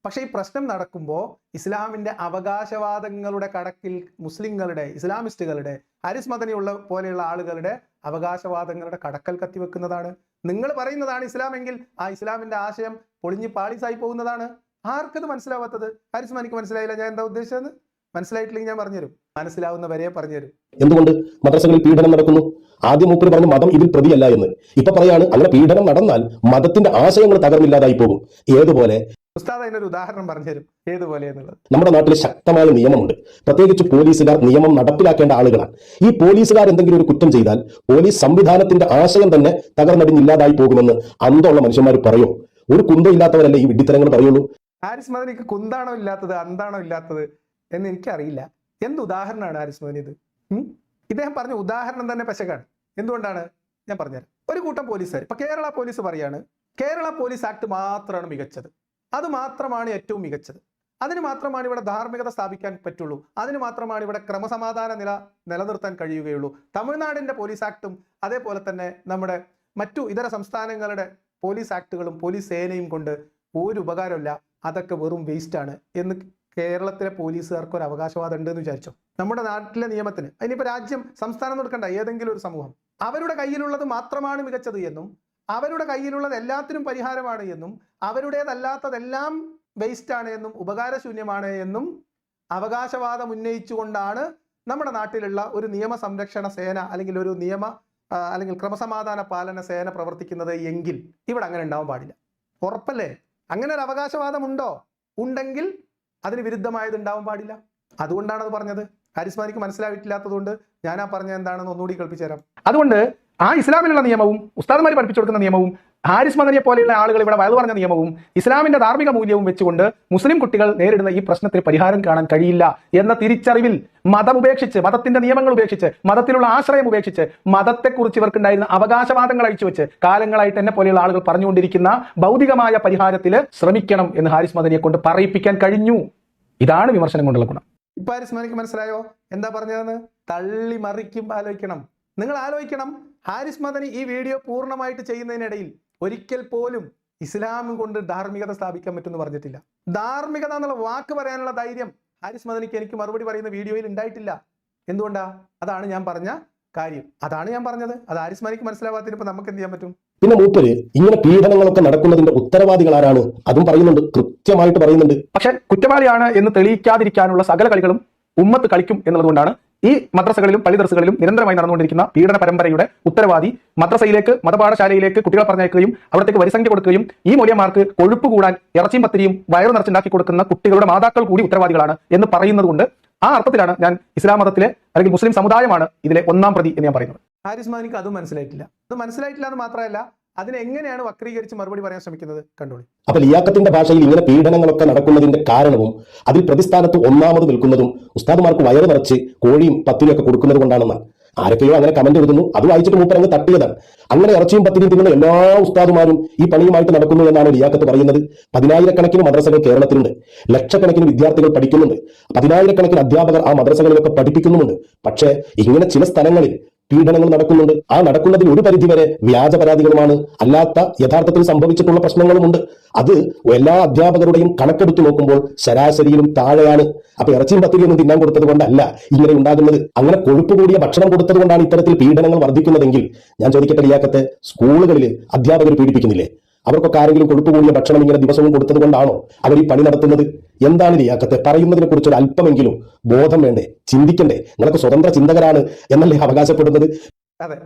പക്ഷെ ഈ പ്രശ്നം നടക്കുമ്പോൾ ഇസ്ലാമിന്റെ അവകാശവാദങ്ങളുടെ കടക്കിൽ മുസ്ലിങ്ങളുടെ, ഇസ്ലാമിസ്റ്റുകളുടെ, ഹാരിസ് മദനിയുള്ള പോലെയുള്ള ആളുകളുടെ അവകാശവാദങ്ങളുടെ കടക്കൽ കത്തിവെക്കുന്നതാണ്. നിങ്ങൾ പറയുന്നതാണ് ഇസ്ലാം എങ്കിൽ ആ ഇസ്ലാമിന്റെ ആശയം പൊളിഞ്ഞ് പാളീസായി പോകുന്നതാണ്. ആർക്കത് മനസ്സിലാവാത്തത്? ഹാരിസ് മദനിക്ക് മനസ്സിലായില്ല ഞാൻ എന്താ ഉദ്ദേശിച്ചത്? മനസ്സിലായിട്ടില്ലെങ്കിൽ ഞാൻ പറഞ്ഞുതരും, മനസ്സിലാവുന്നവരെ പറഞ്ഞുതരും. എന്തുകൊണ്ട് മദ്രസകളിൽ പീഡനം നടക്കുന്നു? ആദ്യം മൂപ്പര് പറഞ്ഞു മതം ഇതിൽ പ്രതിയല്ല എന്ന്. ഇപ്പൊ പറയാണ് അങ്ങനെ പീഡനം നടന്നാൽ മതത്തിന്റെ ആശയങ്ങൾ തകർന്നില്ലാതായി പോകും. ഏതുപോലെ? ഉസ്താദ് അതിനൊരു ഉദാഹരണം പറഞ്ഞുതരും, ഏതുപോലെ എന്നുള്ളത്. നമ്മുടെ നാട്ടിൽ ശക്തമായ നിയമമുണ്ട്. പ്രത്യേകിച്ച് പോലീസുകാർ നിയമം നടപ്പിലാക്കേണ്ട ആളുകളാണ്. ഈ പോലീസുകാർ എന്തെങ്കിലും ഒരു കുറ്റം ചെയ്താൽ പോലീസ് സംവിധാനത്തിന്റെ ആശയം തന്നെ തകർന്നടിഞ്ഞില്ലാതായി പോകുമെന്ന് അന്തമുള്ള മനുഷ്യന്മാർ പറയോ? ഒരു കുന്തമില്ലാത്തവരല്ലേ ഈ വിഡ്ഢിത്തരങ്ങൾ പറയുള്ളൂ. ഹാരിസ് മദനിക്ക് കുന്താണോ ഇല്ലാത്തത്, അന്താണോ ഇല്ലാത്തത് എന്ന് എനിക്കറിയില്ല. എന്ത് ഉദാഹരണമാണ് ഹാരിസ് മദനി ഇത്? ഇദ്ദേഹം പറഞ്ഞ ഉദാഹരണം തന്നെ പെശകാണ്. എന്തുകൊണ്ടാണ് ഞാൻ പറഞ്ഞുതരാം. ഒരു കൂട്ടം പോലീസുകാർ, ഇപ്പൊ കേരള പോലീസ് പറയാണ് കേരള പോലീസ് ആക്ട് മാത്രമാണ് മികച്ചത്, അത് മാത്രമാണ് ഏറ്റവും മികച്ചത്, അതിന് മാത്രമാണ് ഇവിടെ ധാർമ്മികത സ്ഥാപിക്കാൻ പറ്റുള്ളൂ, അതിന് മാത്രമാണ് ഇവിടെ ക്രമസമാധാന നിലനിർത്താൻ കഴിയുകയുള്ളൂ. തമിഴ്നാടിന്റെ പോലീസ് ആക്ടും അതേപോലെ തന്നെ നമ്മുടെ മറ്റു ഇതര സംസ്ഥാനങ്ങളുടെ പോലീസ് ആക്ടുകളും പോലീസ് സേനയും കൊണ്ട് ഒരു ഉപകാരമില്ല, അതൊക്കെ വെറും വേസ്റ്റ് ആണ് എന്ന് കേരളത്തിലെ പോലീസുകാർക്ക് ഒരു അവകാശവാദം ഉണ്ട് എന്ന് വിചാരിച്ചോ? നമ്മുടെ നാട്ടിലെ നിയമത്തിന്, അതിനിപ്പോൾ രാജ്യം സംസ്ഥാനം കൊടുക്കണ്ട, ഏതെങ്കിലും ഒരു സമൂഹം അവരുടെ കയ്യിലുള്ളത് മാത്രമാണ് മികച്ചത് എന്നും അവരുടെ കയ്യിലുള്ളത് എല്ലാത്തിനും പരിഹാരമാണ് എന്നും അവരുടേതല്ലാത്തതെല്ലാം വേസ്റ്റാണ് എന്നും ഉപകാരശൂന്യമാണ് എന്നും അവകാശവാദം ഉന്നയിച്ചുകൊണ്ടാണ് നമ്മുടെ നാട്ടിലുള്ള ഒരു നിയമ സംരക്ഷണ സേന അല്ലെങ്കിൽ ഒരു അല്ലെങ്കിൽ ക്രമസമാധാന പാലന സേന പ്രവർത്തിക്കുന്നത് എങ്കിൽ ഇവിടെ അങ്ങനെ ഉണ്ടാവാൻ പാടില്ല. ഉറപ്പല്ലേ? അങ്ങനെ ഒരു അവകാശവാദം ഉണ്ടെങ്കിൽ അതിന് വിരുദ്ധമായത് ഉണ്ടാവാൻ പാടില്ല. അതുകൊണ്ടാണ് അത് പറഞ്ഞത്. ഹാരിസ് മാനിക്ക് മനസ്സിലായിട്ടില്ലാത്തതുകൊണ്ട് ഞാൻ ആ പറഞ്ഞ എന്താണെന്ന് ഒന്നുകൂടി കേൾപ്പിച്ചു തരാം. അതുകൊണ്ട് ആ ഇസ്ലാമിലുള്ള നിയമവും ഉസ്താദുമാർ പഠിപ്പിച്ചു കൊടുക്കുന്ന നിയമവും ഹാരിസ് മദനിയെ പോലെയുള്ള ആളുകൾ ഇവിടെ വയത് പറഞ്ഞ നിയമവും ഇസ്ലാമിന്റെ ധാർമ്മിക മൂല്യവും വെച്ചുകൊണ്ട് മുസ്ലിം കുട്ടികൾ നേരിടുന്ന ഈ പ്രശ്നത്തിന് പരിഹാരം കാണാൻ കഴിയില്ല എന്ന തിരിച്ചറിവിൽ മതം ഉപേക്ഷിച്ച്, മതത്തിന്റെ നിയമങ്ങൾ ഉപേക്ഷിച്ച്, മതത്തിലുള്ള ആശ്രയം ഉപേക്ഷിച്ച്, മതത്തെക്കുറിച്ച് ഇവർക്കുണ്ടായിരുന്ന അവകാശവാദങ്ങൾ അഴിച്ചു വെച്ച് കാലങ്ങളായിട്ട് എന്നെ പോലെയുള്ള ആളുകൾ പറഞ്ഞുകൊണ്ടിരിക്കുന്ന ഭൗതികമായ പരിഹാരത്തിൽ ശ്രമിക്കണം എന്ന് ഹാരിസ് മദനിയെ കൊണ്ട് പറയിപ്പിക്കാൻ കഴിഞ്ഞു. ഇതാണ് വിമർശനം കൊണ്ടുള്ള ഗുണം. ഇപ്പൊ ഹാരിസ് മദനിക്ക് മനസ്സിലായോ എന്താ പറഞ്ഞതെന്ന്? തള്ളി മറിക്കും. ആലോചിക്കണം, നിങ്ങൾ ആലോചിക്കണം. ഹാരിസ് മദനി ഈ വീഡിയോ പൂർണ്ണമായിട്ട് ചെയ്യുന്നതിനിടയിൽ ഒരിക്കൽ പോലും ഇസ്ലാം കൊണ്ട് ധാർമ്മികത സ്ഥാപിക്കാൻ പറ്റുമെന്ന് പറഞ്ഞിട്ടില്ല. ധാർമ്മികത എന്നുള്ള വാക്ക് പറയാനുള്ള ധൈര്യം ഹാരിസ് മദനിക്ക് എനിക്ക് മറുപടി പറയുന്ന വീഡിയോയിൽ ഉണ്ടായിട്ടില്ല. എന്തുകൊണ്ടാ? അതാണ് ഞാൻ പറഞ്ഞ കാര്യം. അതാണ് ഞാൻ പറഞ്ഞത്. അത് ഹാരിസ് മദനിക്ക് മനസ്സിലാവാത്തതിന് ഇപ്പൊ നമുക്ക് എന്ത് ചെയ്യാൻ പറ്റും? പിന്നെ മൂപ്പര് ഇങ്ങനെ പീഡനങ്ങളൊക്കെ നടക്കുന്നതിന്റെ ഉത്തരവാദികൾ ആരാണ് അതും പറയുന്നുണ്ട്, കൃത്യമായിട്ട് പറയുന്നുണ്ട്. പക്ഷെ കുറ്റവാളിയാണ് എന്ന് തെളിയിക്കാതിരിക്കാനുള്ള സകല കളികളും ഉമ്മത്ത് കളിക്കും എന്നുള്ളതുകൊണ്ടാണ് ഈ മദ്രസകളിലും പള്ളി ദർസുകളിലും നിരന്തരമായി നടന്നുകൊണ്ടിരിക്കുന്ന പീഡന പരമ്പരയുടെ ഉത്തരവാദി മദ്രസയിലേക്ക്, മതപാഠശാലയിലേക്ക് കുട്ടികളെ പറഞ്ഞയക്കുകയും അവിടത്തേക്ക് വരിസംഖ്യ കൊടുക്കുകയും ഈ മൂല്യമാർക്ക് കൊഴുപ്പ് കൂടാൻ ഇറച്ചിയും പത്തിരിയും വയറു നിറച്ചുണ്ടാക്കി കൊടുക്കുന്ന കുട്ടികളുടെ മാതാക്കൾ കൂടി ഉത്തരവാദികളാണ് എന്ന് പറയുന്നത് കൊണ്ട് ആ അർത്ഥത്തിലാണ് ഞാൻ ഇസ്ലാം മതത്തിലെ അല്ലെങ്കിൽ മുസ്ലിം സമുദായമാണ് ഇതിലെ ഒന്നാം പ്രതി എന്ന് ഞാൻ പറയുന്നത്. ഹാരിസ് മാനിക്ക് അതും മനസ്സിലായിട്ടില്ല. അത് മനസ്സിലായിട്ടില്ല എന്ന് മാത്രമല്ല, അതിനെ എങ്ങനെയാണ് വക്രീകരിച്ച് മറുപടി പറയാൻ ശ്രമിക്കുന്നത് കണ്ടോളി. അപ്പൊ ലിയാഖത്തിന്റെ ഭാഷയിൽ ഇങ്ങനെ പീഡനങ്ങളൊക്കെ നടക്കുന്നതിന്റെ കാരണവും അതിൽ പ്രതിസ്ഥാനത്ത് ഒന്നാമത് നിൽക്കുന്നതും ഉസ്താദുമാർക്ക് വയറ് നിറച്ച് കോഴിയും പത്തിരിയും ഒക്കെ കൊടുക്കുന്നത് കൊണ്ടാണെന്നാണ്. ആരൊക്കെയോ അങ്ങനെ കമന്റ് എഴുതുന്നു. അത് വായിച്ചിട്ട് മൂപ്പരങ്ങ് തട്ടിയതാണ്. അങ്ങനെ ഇറച്ചിയും പത്തിരിയും തിന്നുന്ന എല്ലാ ഉസ്താദുമാരും ഈ പണിയുമായിട്ട് നടക്കുന്നു എന്നാണ് ലിയാഖത്ത് പറയുന്നത്. 10,000-കണക്കിന് മദ്രസകൾ കേരളത്തിലുണ്ട്. ലക്ഷക്കണക്കിന് വിദ്യാർത്ഥികൾ പഠിക്കുന്നുണ്ട്. 10,000-കണക്കിന് അധ്യാപകർ ആ മദ്രസകളിലൊക്കെ പഠിപ്പിക്കുന്നുമുണ്ട്. പക്ഷേ ഇങ്ങനെ ചില സ്ഥലങ്ങളിൽ പീഡനങ്ങൾ നടക്കുന്നുണ്ട്. ആ നടക്കുന്നതിൽ ഒരു പരിധിവരെ വ്യാജ പരാതികളുമാണ്, അല്ലാത്ത യഥാർത്ഥത്തിൽ സംഭവിച്ചിട്ടുള്ള പ്രശ്നങ്ങളുമുണ്ട്. അത് എല്ലാ അധ്യാപകരുടെയും കണക്കെടുത്ത് നോക്കുമ്പോൾ ശരാശരിയിലും താഴെയാണ്. അപ്പൊ ഇറച്ചിയും പത്തിരിയൊന്നും തിന്നാൻ കൊടുത്തത് കൊണ്ടല്ല ഇങ്ങനെ ഉണ്ടാകുന്നത്. അങ്ങനെ കൊഴുപ്പ് കൂടിയ ഭക്ഷണം കൊടുത്തത് കൊണ്ടാണ് ഇത്തരത്തിൽ പീഡനങ്ങൾ വർദ്ധിക്കുന്നതെങ്കിൽ ഞാൻ ചോദിക്കട്ടെ, ലിയാഖത്തെ, സ്കൂളുകളിൽ അധ്യാപകർ പീഡിപ്പിക്കുന്നില്ലേ? അവർക്കൊക്കെ ആരെങ്കിലും കൊഴുപ്പ് കൂടിയ ഭക്ഷണം ഇങ്ങനെ ദിവസവും കൊടുത്തത് കൊണ്ടാണോ അവർ ഈ പണി നടത്തുന്നത്? എന്താണ് ലിയാഖത്തെ? പറയുന്നതിനെ കുറിച്ച് ഒരു അല്പമെങ്കിലും ബോധം വേണ്ടേ? ചിന്തിക്കണ്ടേ? നിങ്ങളൊക്കെ സ്വതന്ത്ര ചിന്തകരാണ് എന്നല്ലേ അവകാശപ്പെടുന്നത്? അതെ,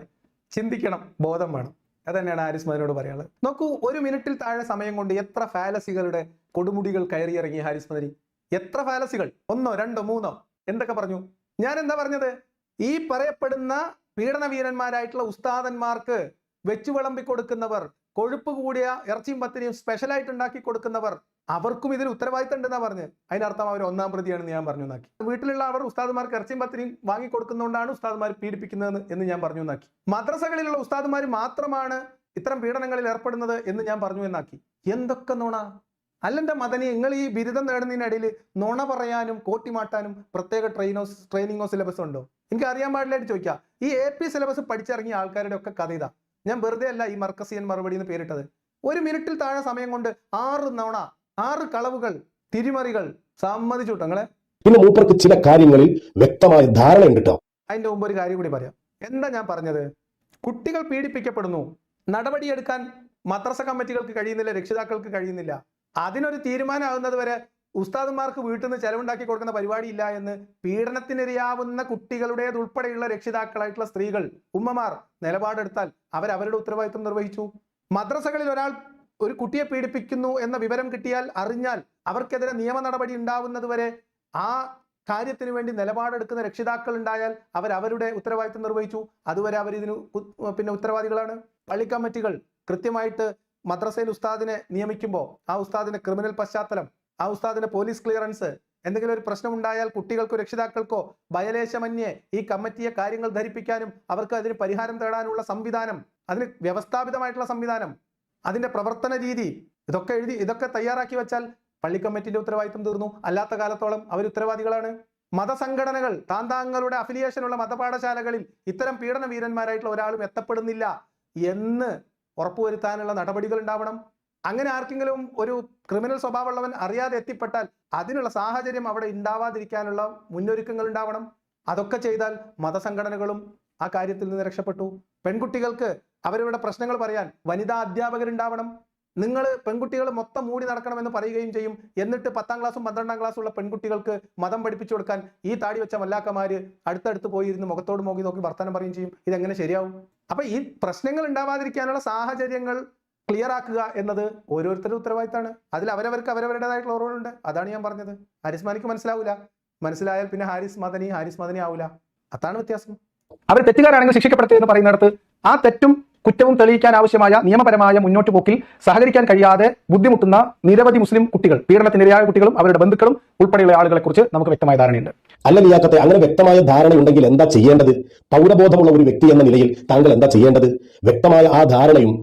ചിന്തിക്കണം, ബോധം വേണം. അതന്നെയാണ് ഹാരിസ് മദനിയോട് പറയാനുള്ളത്. നോക്കൂ, 1 മിനിറ്റിൽ താഴെ സമയം കൊണ്ട് എത്ര ഫാലസികളുടെ കൊടുമുടികൾ കയറിയിറങ്ങി ഹാരിസ് മദനി. എത്ര ഫാലസികൾ! 1, 2, 3 എന്തൊക്കെ പറഞ്ഞു? ഞാൻ എന്താ പറഞ്ഞത്? ഈ പറയപ്പെടുന്ന പീഡനവീരന്മാരായിട്ടുള്ള ഉസ്താദന്മാർക്ക് വെച്ചു വിളമ്പി കൊടുക്കുന്നവർ, കൊഴുപ്പ് കൂടിയ ഇറച്ചിയും പത്തിരിയും സ്പെഷ്യലായിട്ട് ഉണ്ടാക്കി കൊടുക്കുന്നവർ, അവർക്കും ഇതിൽ ഉത്തരവാദിത്തം ഉണ്ടെന്നാ പറഞ്ഞ്. അതിനർത്ഥം അവർ ഒന്നാം പ്രതിയാണെന്ന് ഞാൻ പറഞ്ഞു എന്നാക്കി. വീട്ടിലുള്ള അവർ ഉസ്താദുമാർക്ക് ഇറച്ചിയും പത്തിരിയും വാങ്ങി കൊടുക്കുന്നതുകൊണ്ടാണ് ഉസ്താദുമാർ പീഡിപ്പിക്കുന്നത് എന്ന് ഞാൻ പറഞ്ഞു എന്നാക്കി. മദ്രസകളിലുള്ള ഉസ്താദുമാർ മാത്രമാണ് ഇത്തരം പീഡനങ്ങളിൽ ഏർപ്പെടുന്നത് എന്ന് ഞാൻ പറഞ്ഞു എന്നാക്കി. എന്തൊക്കെ നുണ! അല്ലെന്റെ മദനി, നിങ്ങൾ ഈ ബിരുദം നേടുന്നതിനിടയിൽ നുണ പറയാനും കോട്ടിമാട്ടാനും പ്രത്യേക ട്രെയിനിങ്ങോ സിലബസോ ഉണ്ടോ? എനിക്ക് അറിയാൻ പാടില്ലായിട്ട് ചോദിക്കാം. ഈ AP സിലബസ് പഠിച്ചിറങ്ങിയ ആൾക്കാരുടെ ഒക്കെ കഥ ഇതാ. ഞാൻ വെറുതെ അല്ല ഈ മർക്കസിയൻ മറുപടി എന്ന് പേരിട്ടത്. 1 മിനിറ്റിൽ താഴെ സമയം കൊണ്ട് 6 നുണ, 6 കളവുകൾ, തിരിമറികൾ സമ്മതിച്ചു കേട്ടോ. പിന്നെ മൂപ്പർക്ക് ചില കാര്യങ്ങളിൽ വ്യക്തമായ ധാരണയുണ്ട് കേട്ടോ. അതിന്റെ മുമ്പ് ഒരു കാര്യം കൂടി പറയാം. എന്താ ഞാൻ പറഞ്ഞത്? കുട്ടികൾ പീഡിപ്പിക്കപ്പെടുന്നു, നടപടിയെടുക്കാൻ മദ്രസ കമ്മിറ്റികൾക്ക് കഴിയുന്നില്ല, രക്ഷിതാക്കൾക്ക് കഴിയുന്നില്ല. അതിനൊരു തീരുമാനമാകുന്നത് വരെ ഉസ്താദുമാർക്ക് വീട്ടിൽ നിന്ന് ചെലവുണ്ടാക്കി കൊടുക്കുന്ന പരിപാടിയില്ല എന്ന് പീഡനത്തിനിരയാവുന്ന കുട്ടികളുടേതുൾപ്പെടെയുള്ള രക്ഷിതാക്കളായിട്ടുള്ള സ്ത്രീകൾ, ഉമ്മമാർ നിലപാടെടുത്താൽ അവരുടെ ഉത്തരവാദിത്വം നിർവഹിച്ചു. മദ്രസകളിൽ ഒരു കുട്ടിയെ പീഡിപ്പിക്കുന്നു എന്ന വിവരം കിട്ടിയാൽ, അറിഞ്ഞാൽ അവർക്കെതിരെ നിയമ നടപടി ഉണ്ടാവുന്നത് വരെ ആ കാര്യത്തിന് വേണ്ടി നിലപാടെടുക്കുന്ന രക്ഷിതാക്കൾ ഉണ്ടായാൽ അവരുടെ ഉത്തരവാദിത്വം നിർവഹിച്ചു. അതുവരെ ഇതിന് പിന്നെ ഉത്തരവാദികളാണ്. പള്ളി കമ്മിറ്റികൾ കൃത്യമായിട്ട് മദ്രസയിൽ ഉസ്താദിനെ നിയമിക്കുമ്പോൾ ആ ഉസ്താദിന്റെ ക്രിമിനൽ പശ്ചാത്തലം, ആ ഉസ്താദിന്റെ പോലീസ് ക്ലിയറൻസ്, എന്തെങ്കിലും ഒരു പ്രശ്നം ഉണ്ടായാൽ കുട്ടികൾക്കോ രക്ഷിതാക്കൾക്കോ ഭയലേശമന്യേ ഈ കമ്മിറ്റിയെ കാര്യങ്ങൾ ധരിപ്പിക്കാനും അവർക്ക് അതിന് പരിഹാരം തേടാനുള്ള സംവിധാനം, അതിന് വ്യവസ്ഥാപിതമായിട്ടുള്ള സംവിധാനം, അതിന്റെ പ്രവർത്തന രീതി, ഇതൊക്കെ തയ്യാറാക്കി വെച്ചാൽ പള്ളി കമ്മിറ്റിന്റെ ഉത്തരവാദിത്വം തീർന്നു. അല്ലാത്ത കാലത്തോളം അവർ ഉത്തരവാദികളാണ്. മതസംഘടനകൾ, താന്താങ്ങളുടെ അഫിലിയേഷനുള്ള മതപാഠശാലകളിൽ ഇത്തരം പീഡന വീരന്മാരായിട്ടുള്ള ഒരാളും എത്തപ്പെടുന്നില്ല എന്ന് ഉറപ്പുവരുത്താനുള്ള നടപടികൾ ഉണ്ടാവണം. അങ്ങനെ ആർക്കെങ്കിലും ഒരു ക്രിമിനൽ സ്വഭാവമുള്ളവൻ അറിയാതെ എത്തിപ്പെട്ടാൽ അതിനുള്ള സാഹചര്യം അവിടെ ഉണ്ടാവാതിരിക്കാനുള്ള മുന്നൊരുക്കങ്ങൾ ഉണ്ടാവണം. അതൊക്കെ ചെയ്താൽ മതസംഘടനകളും ആ കാര്യത്തിൽ നിന്ന് രക്ഷപ്പെട്ടു. പെൺകുട്ടികൾക്ക് അവരവരുടെ പ്രശ്നങ്ങൾ പറയാൻ വനിതാ അധ്യാപകരുണ്ടാവണം. നിങ്ങൾ പെൺകുട്ടികൾ മൊത്തം മൂടി നടക്കണമെന്ന് പറയുകയും ചെയ്യും. എന്നിട്ട് 10ാം ക്ലാസ്സും 12ാം ക്ലാസ്സും ഉള്ള പെൺകുട്ടികൾക്ക് മതം പഠിപ്പിച്ചു കൊടുക്കാൻ ഈ താടി വെച്ച മല്ലാക്കമാര് അടുത്തടുത്ത് പോയിരുന്ന് മുഖത്തോട് നോക്കി വർത്തമാനം പറയും ചെയ്യും. ഇതെങ്ങനെ ശരിയാവും? അപ്പൊ ഈ പ്രശ്നങ്ങൾ ഉണ്ടാവാതിരിക്കാനുള്ള സാഹചര്യങ്ങൾ ക്ലിയർ ആക്കുക എന്നത് ഓരോരുത്തരുടെ ഉത്തരവാദിത്തമാണ്. അതിൽ അവരവർക്ക് അവരവരുടേതായിട്ടുള്ള റോളുണ്ട്. അതാണ് ഞാൻ പറഞ്ഞത്. ഹാരിസ് മാനിക്ക് മനസ്സിലാവില്ല. മനസ്സിലായാൽ പിന്നെ ഹാരിസ് മദനി ആവില്ല. അതാണ് വ്യത്യാസം. അവർ തെറ്റുകാരാണെങ്കിൽ ശിക്ഷിക്കപ്പെടുത്തിയെന്ന് പറയുന്നിടത്ത് ആ തെറ്റും കുറ്റവും തെളിയിക്കാൻ ആവശ്യമായ നിയമപരമായ മുന്നോട്ട് പോക്കിൽ സഹകരിക്കാൻ കഴിയാതെ ബുദ്ധിമുട്ടുന്ന നിരവധി മുസ്ലിം കുട്ടികൾ, പീഡനത്തിനിരയായ കുട്ടികളും അവരുടെ ബന്ധുക്കളും ഉൾപ്പെടെയുള്ള ആളുകളെ കുറിച്ച് നമുക്ക് വ്യക്തമായ ധാരണയുണ്ട്. അല്ല ലിയാഖത്തെ, അങ്ങനെ വ്യക്തമായ ധാരണയുണ്ടെങ്കിൽ എന്താ ചെയ്യേണ്ടത്? പൗരബോധമുള്ള ഒരു വ്യക്തി എന്ന നിലയിൽ താങ്കൾ എന്താ ചെയ്യേണ്ടത്? വ്യക്തമായ ആ ധാരണയും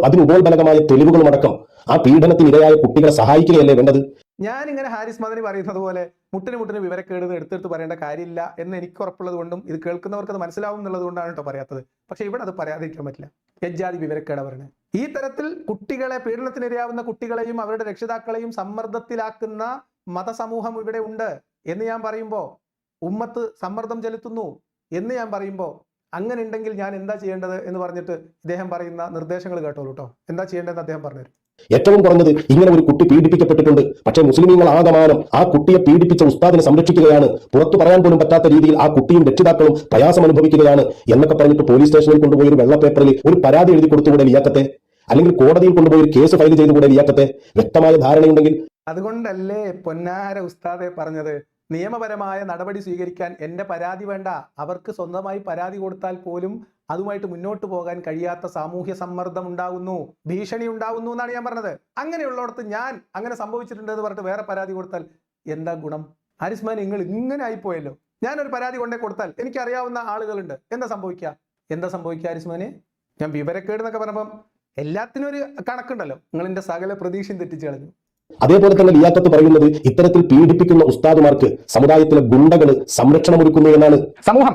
അതിനുപോൽബലകമായ തെളിവുകളുമടക്കം ആ പീഡനത്തിനിരയായ കുട്ടികളെ സഹായിക്കുകയല്ലേ വേണ്ടത്? ഞാനിങ്ങനെ ഹാരിസ് മദനി പറയുന്നത് പോലെ മുട്ടിന് വിവരക്കേട് എടുത്തെടുത്ത് പറയേണ്ട കാര്യമില്ല എന്ന് എനിക്ക് ഉറപ്പുള്ളത് കൊണ്ടും ഇത് കേൾക്കുന്നവർക്ക് അത് മനസ്സിലാവും എന്നുള്ളത് കൊണ്ടാണ് കേട്ടോ പറയാത്തത്. പക്ഷെ ഇവിടെ അത് പറയാതിരിക്കാൻ പറ്റില്ല. എജ്ജാതി വിവരക്കേട പറയുന്നത്. ഈ തരത്തിൽ കുട്ടികളെ, പീഡനത്തിനിരയാവുന്ന കുട്ടികളെയും അവരുടെ രക്ഷിതാക്കളെയും സമ്മർദ്ദത്തിലാക്കുന്ന മതസമൂഹം ഇവിടെ ഉണ്ട് എന്ന് ഞാൻ പറയുമ്പോൾ, ഉമ്മത്ത് സമ്മർദ്ദം ചെലുത്തുന്നു എന്ന് ഞാൻ പറയുമ്പോൾ, അങ്ങനെ ഉണ്ടെങ്കിൽ ഞാൻ എന്താ ചെയ്യേണ്ടത് എന്ന് പറഞ്ഞിട്ട് ഇദ്ദേഹം പറയുന്ന നിർദ്ദേശങ്ങൾ കേട്ടോളൂ കേട്ടോ. എന്താ ചെയ്യേണ്ടതെന്ന് അദ്ദേഹം പറഞ്ഞുതരും. ഏറ്റവും കുറഞ്ഞത് ഇങ്ങനെ ഒരു കുട്ടി പീഡിപ്പിക്കപ്പെട്ടിട്ടുണ്ട്, പക്ഷേ മുസ്ലിമീങ്ങൾ ആകമാനം ആ കുട്ടിയെ പീഡിപ്പിച്ച ഉസ്താദിനെ സംരക്ഷിക്കുകയാണ്, പുറത്തു പറയാൻ പോലും പറ്റാത്ത രീതിയിൽ ആ കുട്ടിയും രക്ഷിതാക്കളും പ്രയാസം അനുഭവിക്കുകയാണ് എന്നൊക്കെ പറഞ്ഞിട്ട് പോലീസ് സ്റ്റേഷനിൽ കൊണ്ടുപോയി ഒരു വെള്ള പേപ്പറിൽ ഒരു പരാതി എഴുതി കൊടുത്തുകൂടെ ലിയാഖത്തെ? അല്ലെങ്കിൽ കോടതിയിൽ കൊണ്ടുപോയി ഒരു കേസ് ഫയൽ ചെയ്തുകൂടെ ലിയാഖത്തെ? വ്യക്തമായ ധാരണയുണ്ടെങ്കിൽ. അതുകൊണ്ടല്ലേ പൊന്നാര ഉസ്താദെ പറഞ്ഞത്, നിയമപരമായ നടപടി സ്വീകരിക്കാൻ എന്റെ പരാതി വേണ്ട. അവർക്ക് സ്വന്തമായി പരാതി കൊടുത്താൽ പോലും അതുമായിട്ട് മുന്നോട്ട് പോകാൻ കഴിയാത്ത സാമൂഹ്യ സമ്മർദ്ദം ഉണ്ടാകുന്നു, ഭീഷണി ഉണ്ടാകുന്നു എന്നാണ് ഞാൻ പറഞ്ഞത്. അങ്ങനെയുള്ളിടത്ത് ഞാൻ അങ്ങനെ സംഭവിച്ചിട്ടുണ്ട് എന്ന് പറഞ്ഞിട്ട് വേറെ പരാതി കൊടുത്താൽ എന്താ ഗുണം? ഹാരിസ് മാൻ, നിങ്ങൾ ഇങ്ങനെ ആയിപ്പോയല്ലോ. ഞാനൊരു പരാതി കൊണ്ടേ കൊടുത്താൽ എനിക്കറിയാവുന്ന ആളുകളുണ്ട്, എന്താ സംഭവിക്കുക ഹാരിസ് മാനെ? ഞാൻ വിവരക്കേട് എന്നൊക്കെ പറഞ്ഞപ്പം എല്ലാത്തിനും ഒരു കണക്കുണ്ടല്ലോ. നിങ്ങൾ എന്റെ സകല പ്രതീക്ഷയും തെറ്റിച്ചു കളഞ്ഞു. അതേപോലെ തന്നെ ലിയാഖത്ത് പറയുന്നത് ഇത്തരത്തിൽ പീഡിപ്പിക്കുന്ന ഉസ്താദുമാർക്ക് സമുദായത്തിലെ ഗുണ്ടകൾ സംരക്ഷണമൊരുക്കുന്നു എന്നാണ്. സമൂഹം,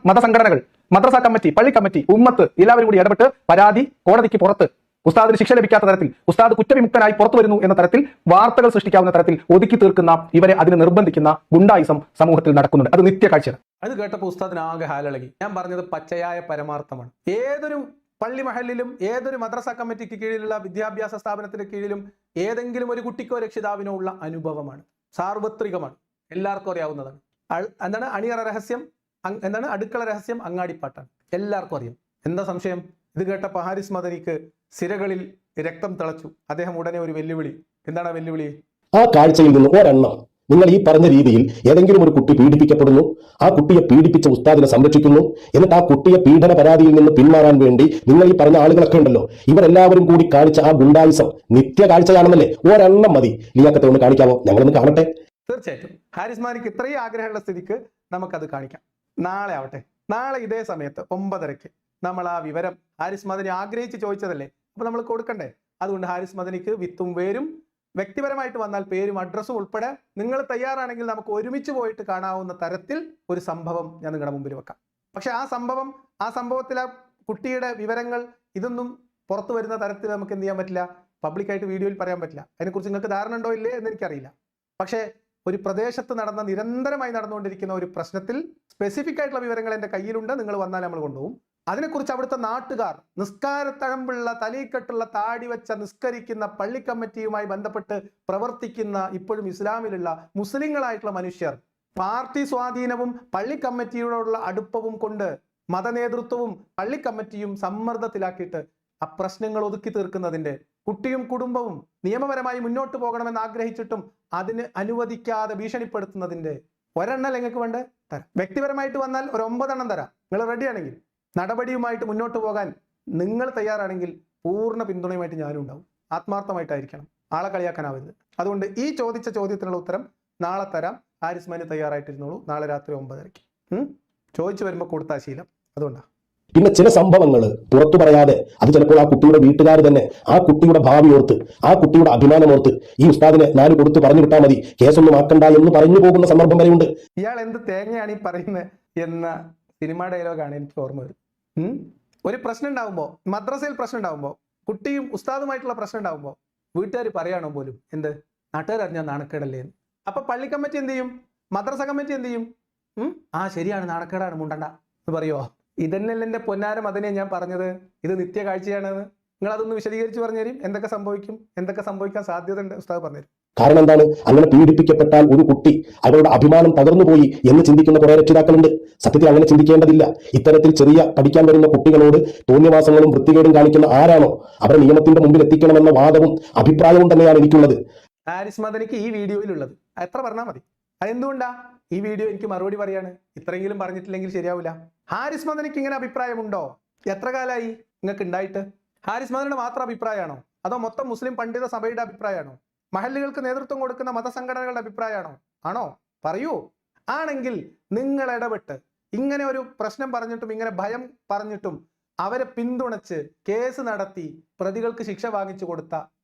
മതസംഘടനകൾ, മദ്രസ കമ്മിറ്റി, പള്ളി കമ്മിറ്റി, ഉമ്മത്ത് എല്ലാവരും കൂടി ഇടപെട്ട് പരാതി കോടതിക്ക് പുറത്ത് ഉസ്താദിന് ശിക്ഷ ലഭിക്കാത്ത തരത്തിൽ, ഉസ്താദ് കുറ്റവിമുക്തനായി പുറത്തു വരുന്നു എന്ന തരത്തിൽ വാർത്തകൾ സൃഷ്ടിക്കാവുന്ന തരത്തിൽ ഒതുക്കി തീർക്കുന്ന, ഇവരെ അതിന് നിർബന്ധിക്കുന്ന ഗുണ്ടായിസം സമൂഹത്തിൽ നടക്കുന്നുണ്ട്. അത് നിത്യകാഴ്ചയാണ്. അത് കേട്ടപ്പോൾ ഉസ്താദിന് ആകെ ഹാലിളകി. ഞാൻ പറഞ്ഞത് പച്ചയായ പരമാർത്ഥമാണ്. ഏതൊരു പള്ളി മഹലിലും ഏതൊരു മദ്രസ കമ്മിറ്റിക്ക് കീഴിലുള്ള വിദ്യാഭ്യാസ സ്ഥാപനത്തിന് കീഴിലും ഏതെങ്കിലും ഒരു കുട്ടിക്കോ രക്ഷിതാവിനോ ഉള്ള അനുഭവമാണ്, സാർവത്രികമാണ്, എല്ലാവർക്കും അറിയാവുന്നതാണ്. എന്താണ് അണിയറ രഹസ്യം, എന്താണ് അടുക്കള രഹസ്യം, അങ്ങാടിപ്പാട്ടാണ്, എല്ലാവർക്കും അറിയാം. എന്താ സംശയം? ഇത് കേട്ടപ്പോൾ ഹാരിസ് മദനിക്ക് സിരകളിൽ രക്തം തിളച്ചു. അദ്ദേഹം ഉടനെ ഒരു വെല്ലുവിളി. എന്താണ് ആ വെല്ലുവിളി? ആ കാഴ്ചയിൽ നിന്ന് ഒരെണ്ണം നിങ്ങൾ ഈ പറഞ്ഞ രീതിയിൽ ഏതെങ്കിലും ഒരു കുട്ടി പീഡിപ്പിക്കപ്പെടുന്നു, ആ കുട്ടിയെ പീഡിപ്പിച്ച ഉസ്താദിനെ സംരക്ഷിക്കുന്നു, എന്നിട്ട് ആ കുട്ടിയെ പീഡന പരാതിയിൽ നിന്ന് പിന്മാറാൻ വേണ്ടി നിങ്ങൾ ഈ പറഞ്ഞ ആളുകളൊക്കെ ഉണ്ടല്ലോ, ഇവരെല്ലാവരും കൂടി കാണിച്ച ആ ഗുണ്ടായിസം നിത്യ കാഴ്ചയാണെന്നല്ലേ? ഒരെണ്ണം മതി. ലിയാഖത്തെ ഒന്ന് കാണിക്കാമോ? ഞങ്ങളൊന്ന് കാണട്ടെ. തീർച്ചയായിട്ടും. ഹാരിസ് മാനിക്ക് ഇത്രയും ആഗ്രഹമുള്ള സ്ഥിതിക്ക് നമുക്കത് കാണിക്കാം. നാളെ ആവട്ടെ, നാളെ ഇതേ സമയത്ത് 9:30 നമ്മൾ ആ വിവരം ഹാരിസ് മദനി ആഗ്രഹിച്ച് ചോദിച്ചതല്ലേ, അപ്പൊ നമ്മൾ കൊടുക്കണ്ടേ? അതുകൊണ്ട് ഹാരിസ് മദനിക്ക് വിത്തും വേരും വ്യക്തിപരമായിട്ട് വന്നാൽ പേരും അഡ്രസ്സും ഉൾപ്പെടെ നിങ്ങൾ തയ്യാറാണെങ്കിൽ നമുക്ക് ഒരുമിച്ച് പോയിട്ട് കാണാവുന്ന തരത്തിൽ ഒരു സംഭവം ഞാൻ നിങ്ങളുടെ മുമ്പിൽ വെക്കാം. പക്ഷെ ആ സംഭവത്തിലെ കുട്ടിയുടെ വിവരങ്ങൾ ഇതൊന്നും പുറത്തു വരുന്ന തരത്തിൽ നമുക്ക് എന്ത് ചെയ്യാൻ പറ്റില്ല, പബ്ലിക്കായിട്ട് വീഡിയോയിൽ പറയാൻ പറ്റില്ല. അതിനെക്കുറിച്ച് നിങ്ങൾക്ക് ധാരണ ഉണ്ടോ ഇല്ലേ എന്ന് എനിക്കറിയില്ല. പക്ഷേ ഒരു പ്രദേശത്ത് നിരന്തരമായി നടന്നുകൊണ്ടിരിക്കുന്ന ഒരു പ്രശ്നത്തിൽ സ്പെസിഫിക് ആയിട്ടുള്ള വിവരങ്ങൾ എൻ്റെ കയ്യിലുണ്ട്. നിങ്ങൾ വന്നാൽ നമ്മൾ കൊണ്ടുപോകും. അതിനെക്കുറിച്ച് അവിടുത്തെ നാട്ടുകാർ, നിസ്കാരത്തഴമ്പുള്ള തലയിക്കെട്ടുള്ള താടി വെച്ച നിസ്കരിക്കുന്ന പള്ളി കമ്മിറ്റിയുമായി ബന്ധപ്പെട്ട് പ്രവർത്തിക്കുന്ന ഇപ്പോഴും ഇസ്ലാമിലുള്ള മുസ്ലിങ്ങളായിട്ടുള്ള മനുഷ്യർ, പാർട്ടി സ്വാധീനവും പള്ളി കമ്മിറ്റിയോടുള്ള അടുപ്പവും കൊണ്ട് മതനേതൃത്വവും പള്ളി കമ്മിറ്റിയും സമ്മർദ്ദത്തിലാക്കിയിട്ട് ആ പ്രശ്നങ്ങൾ ഒതുക്കി തീർക്കുന്നതിന്റെ, കുട്ടിയും കുടുംബവും നിയമപരമായി മുന്നോട്ട് പോകണമെന്ന് ആഗ്രഹിച്ചിട്ടും അതിന് അനുവദിക്കാതെ ഭീഷണിപ്പെടുത്തുന്നതിന്റെ ഒരെണ്ണം നിങ്ങൾക്ക് വേണ്ട തരാം. വ്യക്തിപരമായിട്ട് വന്നാൽ ഒരു 9 എണ്ണം തരാം. നിങ്ങൾ റെഡിയാണെങ്കിൽ, നടപടിയുമായിട്ട് മുന്നോട്ട് പോകാൻ നിങ്ങൾ തയ്യാറാണെങ്കിൽ പൂർണ്ണ പിന്തുണയുമായിട്ട് ഞാനും ഉണ്ടാവും. ആത്മാർത്ഥമായിട്ടായിരിക്കണം, ആളെ കളിയാക്കാനാവരുത്. അതുകൊണ്ട് ഈ ചോദിച്ച ചോദ്യത്തിനുള്ള ഉത്തരം നാളെ തരാം. ഹാരിസ് മാനി തയ്യാറായിട്ടിരുന്നോളൂ. നാളെ രാത്രി 9:30 ചോദിച്ചു വരുമ്പോൾ കൊടുത്താ ശീലം. അതുകൊണ്ടാണ്. പിന്നെ ചില സംഭവങ്ങൾ പുറത്തു പറയാതെ, അത് ചിലപ്പോൾ ആ കുട്ടിയുടെ വീട്ടുകാർ തന്നെ ആ കുട്ടിയുടെ ഭാവി ഓർത്ത്, ആ കുട്ടിയുടെ അഭിമാനമോർത്ത് ഈ ഉസ്താദിനെ 4 കൊടുത്ത് പറഞ്ഞു വിട്ടാൽ മതി, കേസൊന്നും ആക്കണ്ട എന്ന് പറഞ്ഞു പോകുന്ന സന്ദർഭം വരെയുണ്ട്. ഇയാൾ എന്ത് തേങ്ങയാണ് ഈ പറയുന്നത് എന്ന സിനിമ ഡയലോഗാണ് എനിക്ക് ഓർമ്മ വരും. ഒരു പ്രശ്നം ഉണ്ടാകുമ്പോൾ, മദ്രസയിൽ പ്രശ്നം ഉണ്ടാകുമ്പോൾ, കുട്ടിയും ഉസ്താദുമായിട്ടുള്ള പ്രശ്നം ഉണ്ടാകുമ്പോൾ വീട്ടുകാർ പറയാണോ പോലും എന്ത്, നാട്ടുകാർ അറിഞ്ഞാൽ നാണക്കേടല്ലേ എന്ന്. അപ്പൊ പള്ളി കമ്മിറ്റി എന്ത് ചെയ്യും, മദ്രസ കമ്മിറ്റി എന്ത് ചെയ്യും? ശരിയാണ്, നാണക്കേടാണ്, മുണ്ടണ്ട എന്ന് പറയുമോ? ഇതന്നെയല്ല എൻ്റെ പൊന്നാരം അതിനെ ഞാൻ പറഞ്ഞത്, ഇത് നിത്യ കാഴ്ചയാണെന്ന്. നിങ്ങൾ അതൊന്ന് വിശദീകരിച്ച് പറഞ്ഞു തരും. എന്തൊക്കെ സംഭവിക്കും, എന്തൊക്കെ സംഭവിക്കാൻ സാധ്യത ഉണ്ട് ഉസ്താദ് പറഞ്ഞുതരും. കാരണം എന്താണ്? അങ്ങനെ പീഡിപ്പിക്കപ്പെട്ടാൽ ഒരു കുട്ടി അവരുടെ അഭിമാനം തകർന്നുപോയി എന്ന് ചിന്തിക്കുന്ന കുറെ രക്ഷിതാക്കളുണ്ട്. സത്യത്തിൽ അങ്ങനെ ചിന്തിക്കേണ്ടതില്ല. ഇത്തരത്തിൽ ചെറിയ പഠിക്കാൻ വരുന്ന കുട്ടികളോട് തോന്നിയവാസങ്ങളും വൃത്തികേടും കാണിക്കുന്ന ആരാണോ അവരെ നിയമത്തിന്റെ മുമ്പിൽ എത്തിക്കണമെന്ന വാദവും അഭിപ്രായവും തന്നെയാണ് എനിക്കുള്ളത്. ഹാരിസ് മദനിക്ക് ഈ വീഡിയോയിലുള്ളത് എത്ര പറഞ്ഞാൽ മതി. അതെന്തുകൊണ്ടാ ഈ വീഡിയോ എനിക്ക് മറുപടി പറയാണ്? ഇത്രയെങ്കിലും പറഞ്ഞിട്ടില്ലെങ്കിൽ ശരിയാവില്ല. ഹാരിസ് മദനിക്ക് ഇങ്ങനെ അഭിപ്രായമുണ്ടോ? എത്ര കാലമായി നിങ്ങൾക്ക് ഉണ്ടായിട്ട്? ഹാരിസ് മദനിയുടെ മാത്രം അഭിപ്രായമാണോ, അതോ മൊത്തം മുസ്ലിം പണ്ഡിത സഭയുടെ അഭിപ്രായമാണോ, മഹല്ലുകൾക്ക് നേതൃത്വം കൊടുക്കുന്ന മതസംഘടനകളുടെ അഭിപ്രായമാണോ? ആണോ? പറയൂ. ആണെങ്കിൽ നിങ്ങൾ ഇടപെട്ട് ഇങ്ങനെ ഒരു പ്രശ്നം പറഞ്ഞിട്ടും ഇങ്ങനെ ഭയം പറഞ്ഞിട്ടും അവരെ പിന്തുണച്ച് കേസ് നടത്തി പ്രതികൾക്ക് ശിക്ഷ വാങ്ങിച്ചു കൊടുത്ത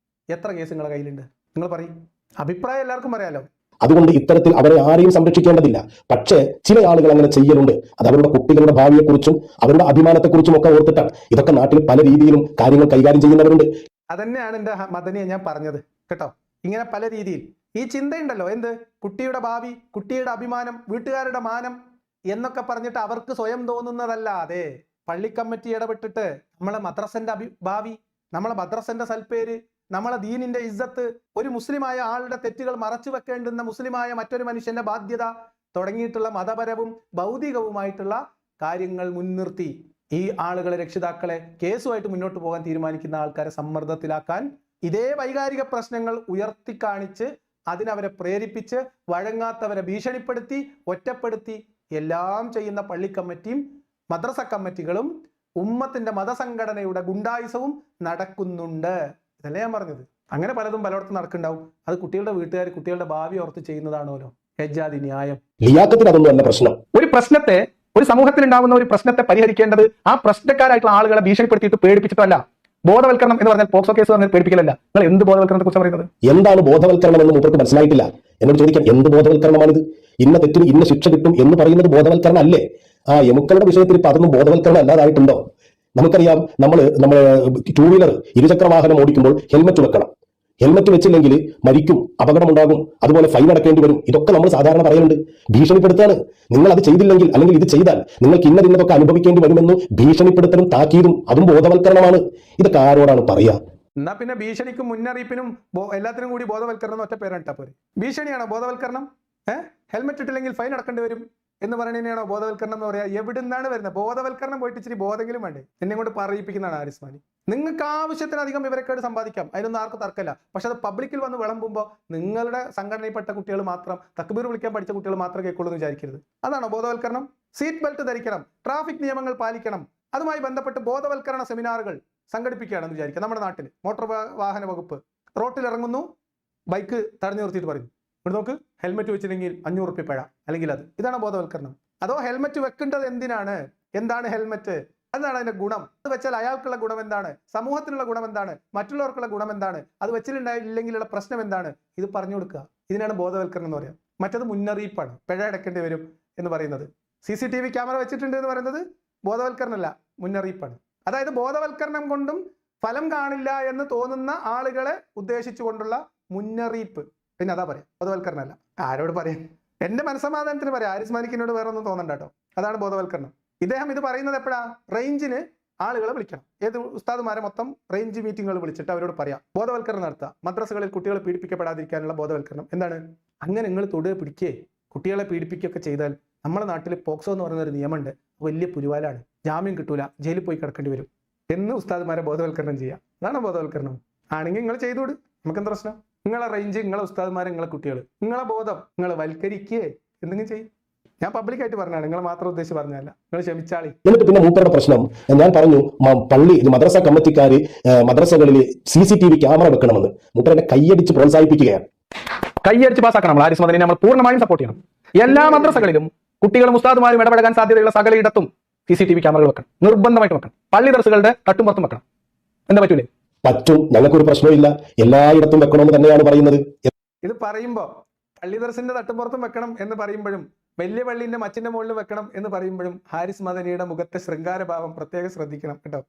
എത്ര കേസ് നിങ്ങളുടെ കയ്യിലുണ്ട്? നിങ്ങൾ പറയും. അഭിപ്രായം എല്ലാവർക്കും പറയാലോ. അതുകൊണ്ട് ഇത്തരത്തിൽ അവരെ ആരെയും സംരക്ഷിക്കേണ്ടതില്ല. പക്ഷേ ചില ആളുകൾ അങ്ങനെ ചെയ്യലുണ്ട്. അത് അവരുടെ കുട്ടികളുടെ ഭാവിയെക്കുറിച്ചും അവരുടെ അഭിമാനത്തെക്കുറിച്ചും ഒക്കെ ഓർത്തിട്ടാണ്. ഇതൊക്കെ നാട്ടിൽ പല രീതിയിലും കാര്യങ്ങൾ കൈകാര്യം ചെയ്യുന്നവരുണ്ട്. അതന്നെയാണ് എൻ്റെ മദനിയെ ഞാൻ പറഞ്ഞത് കേട്ടോ. ഇങ്ങനെ പല രീതിയിൽ ഈ ചിന്തയുണ്ടല്ലോ, എന്ത് കുട്ടിയുടെ ഭാവി, കുട്ടിയുടെ അഭിമാനം, വീട്ടുകാരുടെ മാനം എന്നൊക്കെ പറഞ്ഞിട്ട് അവർക്ക് സ്വയം തോന്നുന്നതല്ലാതെ പള്ളി കമ്മിറ്റി ഇടപെട്ടിട്ട് നമ്മളെ മദ്രസന്റെ ഭാവി, നമ്മളെ മദ്രസന്റെ സൽപ്പേര്, നമ്മളെ ദീനിന്റെ ഇസ്സത്ത്, ഒരു മുസ്ലിമായ ആളുടെ തെറ്റുകൾ മറച്ചു വെക്കേണ്ടുന്ന മുസ്ലിമായ മറ്റൊരു മനുഷ്യന്റെ ബാധ്യത തുടങ്ങിയിട്ടുള്ള മതപരവും ഭൗതികവുമായിട്ടുള്ള കാര്യങ്ങൾ മുൻനിർത്തി ഈ ആളുകളെ, രക്ഷിതാക്കളെ കേസുമായിട്ട് മുന്നോട്ട് പോകാൻ തീരുമാനിക്കുന്ന ആൾക്കാരെ സമ്മർദ്ദത്തിലാക്കാൻ, ഇതേ വൈകാരിക പ്രശ്നങ്ങൾ ഉയർത്തിക്കാണിച്ച് അതിനവരെ പ്രേരിപ്പിച്ച് വഴങ്ങാത്തവരെ ഭീഷണിപ്പെടുത്തി ഒറ്റപ്പെടുത്തി എല്ലാം ചെയ്യുന്ന പള്ളി കമ്മിറ്റിയും മദ്രസ കമ്മിറ്റികളും ഉമ്മത്തിന്റെ മതസംഘടനയുടെ ഗുണ്ടായുസവും നടക്കുന്നുണ്ട്. ഇതല്ലേ ഞാൻ പറഞ്ഞത്. അങ്ങനെ പലതും പലയിടത്തും നടക്കുന്നുണ്ടാവും. അത് കുട്ടികളുടെ വീട്ടുകാർ കുട്ടികളുടെ ഭാവി ഓർത്ത് ചെയ്യുന്നതാണോലോ ഹെജാദി ന്യായം. ലിയാഖത്തിന് അതൊന്നും അല്ല പ്രശ്നം. ഒരു പ്രശ്നത്തെ, ഒരു സമൂഹത്തിൽ ഉണ്ടാകുന്ന ഒരു പ്രശ്നത്തെ പരിഹരിക്കേണ്ടത് ആ പ്രശ്നക്കാരായിട്ടുള്ള ആളുകളെ ഭീഷണിപ്പെടുത്തിയിട്ട് പേടിപ്പിച്ചിട്ടല്ല. ബോധവൽക്കരണം എന്ന് പറഞ്ഞാൽ പോക്സോ കേസ് പറഞ്ഞാൽ പേടിപ്പിക്കലല്ല. നിങ്ങൾ എന്ത് ബോധവൽക്കരണത്തെ കുറിച്ച് പറയുന്നത്? എന്താണ് ബോധവൽക്കരണം എന്ന് മൂപ്പർക്ക് മനസ്സിലായിട്ടില്ല. എന്നോട് ചോദിക്കാൻ എന്ത് ബോധവൽക്കരണമാണിത്? ഇന്ന തെറ്റിന് ഇന്ന ശിക്ഷ കിട്ടും എന്ന് പറയുന്നത് ബോധവൽക്കരണം അല്ലേ? ആ എമുക്കളുടെ വിഷയത്തിൽ ഇപ്പൊ അതൊന്നും ബോധവൽക്കരണം അല്ലാതായിട്ടുണ്ടോ? നമുക്കറിയാം, നമ്മള് ടൂ വീലർ ഇരുചക്ര വാഹനം ഓടിക്കുമ്പോൾ ഹെൽമറ്റ് വെക്കണം. ഹെൽമറ്റ് വെച്ചില്ലെങ്കിൽ മരിക്കും, അപകടമുണ്ടാകും, അതുപോലെ ഫൈൻ അടക്കേണ്ടി വരും. ഇതൊക്കെ നമ്മൾ സാധാരണ പറയുന്നുണ്ട്. ഭീഷണിപ്പെടുത്താണ്. നിങ്ങൾ അത് ചെയ്തില്ലെങ്കിൽ അല്ലെങ്കിൽ ഇത് ചെയ്താൽ നിങ്ങൾക്ക് ഇന്നതൊക്കെ അനുഭവിക്കേണ്ടി വരുമെന്ന് ഭീഷണിപ്പെടുത്തലും താക്കീതും അതും ബോധവൽക്കരണമാണ്. ഇതൊക്കെ ആരോടാണ് പറയാ? എന്നാ പിന്നെ ഭീഷണിക്കും മുന്നറിയിപ്പിനും എല്ലാത്തിനും കൂടി ബോധവൽക്കരണം ഒറ്റ പേരിട്ടാ പോരെ. ഭീഷണിയാണോ ബോധവൽക്കരണം? ഹെൽമെറ്റ് ഇട്ടില്ലെങ്കിൽ ഫൈൻ അടക്കേണ്ടി വരും എന്ന് പറയുന്നതിനാണോ ബോധവൽക്കരണം എന്ന് പറയാ? എവിടുന്നാണ് വരുന്നത്? ബോധവൽക്കരണം പോയിട്ട് ഇച്ചിരി ബോധമെങ്കിലും വേണ്ടേ? എന്നെ കൊണ്ട് പറയിപ്പിക്കുന്നതാണ് ഹാരിസ് മദനി. നിങ്ങൾക്ക് ആവശ്യത്തിനധികം വിവരക്കേട് സമ്പാദിക്കാം, അതിനൊന്നും ആർക്കും തർക്കമില്ല. പക്ഷെ അത് പബ്ലിക്കിൽ വന്ന് വിളമ്പുമ്പോൾ നിങ്ങളുടെ സംഘടനയിൽപ്പെട്ട കുട്ടികൾ മാത്രം, തക്ബീർ വിളിക്കാൻ പഠിച്ച കുട്ടികൾ മാത്രം കേൾക്കുള്ളൂ എന്ന് വിചാരിക്കരുത്. അതാണോ ബോധവൽക്കരണം? സീറ്റ് ബെൽറ്റ് ധരിക്കണം, ട്രാഫിക് നിയമങ്ങൾ പാലിക്കണം, അതുമായി ബന്ധപ്പെട്ട് ബോധവൽക്കരണ സെമിനാറുകൾ സംഘടിപ്പിക്കുകയാണെന്ന് വിചാരിക്കുക. നമ്മുടെ നാട്ടിൽ മോട്ടോർ വാഹന വകുപ്പ് റോട്ടിൽ ഇറങ്ങുന്നു, ബൈക്ക് തടഞ്ഞു നിർത്തിയിട്ട് പറയുന്നു, ഇവിടെ നോക്ക് ഹെൽമെറ്റ് വെച്ചില്ലെങ്കിൽ 500 റുപ്യ പിഴ, അല്ലെങ്കിൽ അത്. ഇതാണ് ബോധവൽക്കരണം? അതോ ഹെൽമെറ്റ് വെക്കേണ്ടത് എന്തിനാണ്, എന്താണ് ഹെൽമെറ്റ്, അതാണ് അതിന്റെ ഗുണം, അത് വെച്ചാൽ അയാൾക്കുള്ള ഗുണം എന്താണ്, സമൂഹത്തിനുള്ള ഗുണം എന്താണ്, മറ്റുള്ളവർക്കുള്ള ഗുണം എന്താണ്, അത് വെച്ചിട്ടുണ്ടായില്ലെങ്കിലുള്ള പ്രശ്നം എന്താണ്, ഇത് പറഞ്ഞു കൊടുക്കുക. ഇതിനാണ് ബോധവൽക്കരണം എന്ന് പറയാം. മറ്റത് മുന്നറിയിപ്പാണ്, പിഴ അടക്കേണ്ടി വരും എന്ന് പറയുന്നത്. CCTV ക്യാമറ വെച്ചിട്ടുണ്ട് എന്ന് പറയുന്നത് ബോധവൽക്കരണമല്ല, മുന്നറിയിപ്പാണ്. അതായത് ബോധവൽക്കരണം കൊണ്ടും ഫലം കാണില്ല എന്ന് തോന്നുന്ന ആളുകളെ ഉദ്ദേശിച്ചുകൊണ്ടുള്ള മുന്നറിയിപ്പ്. പിന്നെ അതാ പറയാം, ബോധവൽക്കരണമല്ല. ആരോട് പറയാം? എന്റെ മനസ്സമാധാനത്തിന് പറയാം. ഹാരിസ് മദനിക്കിനോട് വേറെ ഒന്നും തോന്നണ്ട കേട്ടോ. അതാണ് ബോധവൽക്കരണം. ഇദ്ദേഹം ഇത് പറയുന്നത് എപ്പോഴാ? റേഞ്ചിന് ആളുകളെ വിളിക്കണം. ഏത് ഉസ്താദുമാരെ മൊത്തം റേഞ്ച് മീറ്റിങ്ങുകൾ വിളിച്ചിട്ട് അവരോട് പറയാം, ബോധവൽക്കരണം നടത്തുക. മദ്രസകളിൽ കുട്ടികളെ പീഡിപ്പിക്കപ്പെടാതിരിക്കാനുള്ള ബോധവൽക്കരണം. എന്താണ്? അങ്ങനെ നിങ്ങൾ തൊടുക പിടിക്കേ കുട്ടികളെ പീഡിപ്പിക്കുകയൊക്കെ ചെയ്താൽ നമ്മുടെ നാട്ടിൽ പോക്സോ എന്ന് പറയുന്ന ഒരു നിയമമുണ്ട്. വലിയ പുലിവാലാണ്, ജാമ്യം കിട്ടൂല, ജയിലിൽ പോയി കിടക്കേണ്ടി വരും എന്ന് ഉസ്താദുമാരെ ബോധവൽക്കരണം ചെയ്യുക. അതാണ് ബോധവൽക്കരണം. ആണെങ്കിൽ നിങ്ങൾ ചെയ്തോട്, നമുക്കെന്താ പ്രശ്നം? നിങ്ങളെ റേഞ്ച്, നിങ്ങളെ ഉസ്താദുമാരെ, നിങ്ങളെ കുട്ടികൾ, നിങ്ങളെ ബോധം നിങ്ങൾ വൽക്കരിക്കേ എന്തെങ്കിലും ചെയ്യും. ഞാൻ പബ്ലിക്കായിട്ട് പറഞ്ഞാണ്, നിങ്ങൾ മാത്രം ഉദ്ദേശിച്ച് പറഞ്ഞല്ല. നിങ്ങൾ ക്ഷമിച്ചാളി. എന്നിട്ട് പിന്നെ മൂപ്പരുടെ പ്രശ്നം ഞാൻ പറഞ്ഞു, പള്ളി മദ്രസ കമ്മിറ്റിക്കാര് മദ്രസകളിൽ CCTV ക്യാമറ വെക്കണമെന്ന്. മൂപ്പരെ കൈയടിച്ച് പ്രോത്സാഹിപ്പിക്കുകയാണ്. കൈയടിച്ച് പാസ്സാക്കണം. ഹാരിസ് മദനിനെ നമ്മൾ പൂർണ്ണമായും സപ്പോർട്ട് ചെയ്യണം. എല്ലാ മദ്രസകളിലും കുട്ടികളും ഉസ്താദുമാരും ഇടപെടാൻ സാധ്യതയുള്ള സകലയിടത്തും CCTV ക്യാമറകൾ വെക്കണം, നിർബന്ധമായിട്ട് വെക്കണം. പള്ളി ദർസുകളുടെ തട്ടുമ്പുറത്തും വെക്കണം. എന്താ പറ്റൂലേ? പറ്റും, ഞങ്ങൾക്കൊരു പ്രശ്നമില്ല, എല്ലായിടത്തും വെക്കണമെന്ന് തന്നെയാണ് പറയുന്നത്. ഇത് പറയുമ്പോൾ പള്ളി ദർസിന്റെ തട്ടുപുറത്തും വെക്കണം എന്ന് പറയുമ്പോഴും വലിയ പള്ളിന്റെ മച്ചിന്റെ മുകളിൽ വെക്കണം എന്ന് പറയുമ്പോഴും ഹാരിസ് മദനിയുടെ മുഖത്തെ ശൃംഗാരഭാവം പ്രത്യേകം ശ്രദ്ധിക്കണം കേട്ടോ.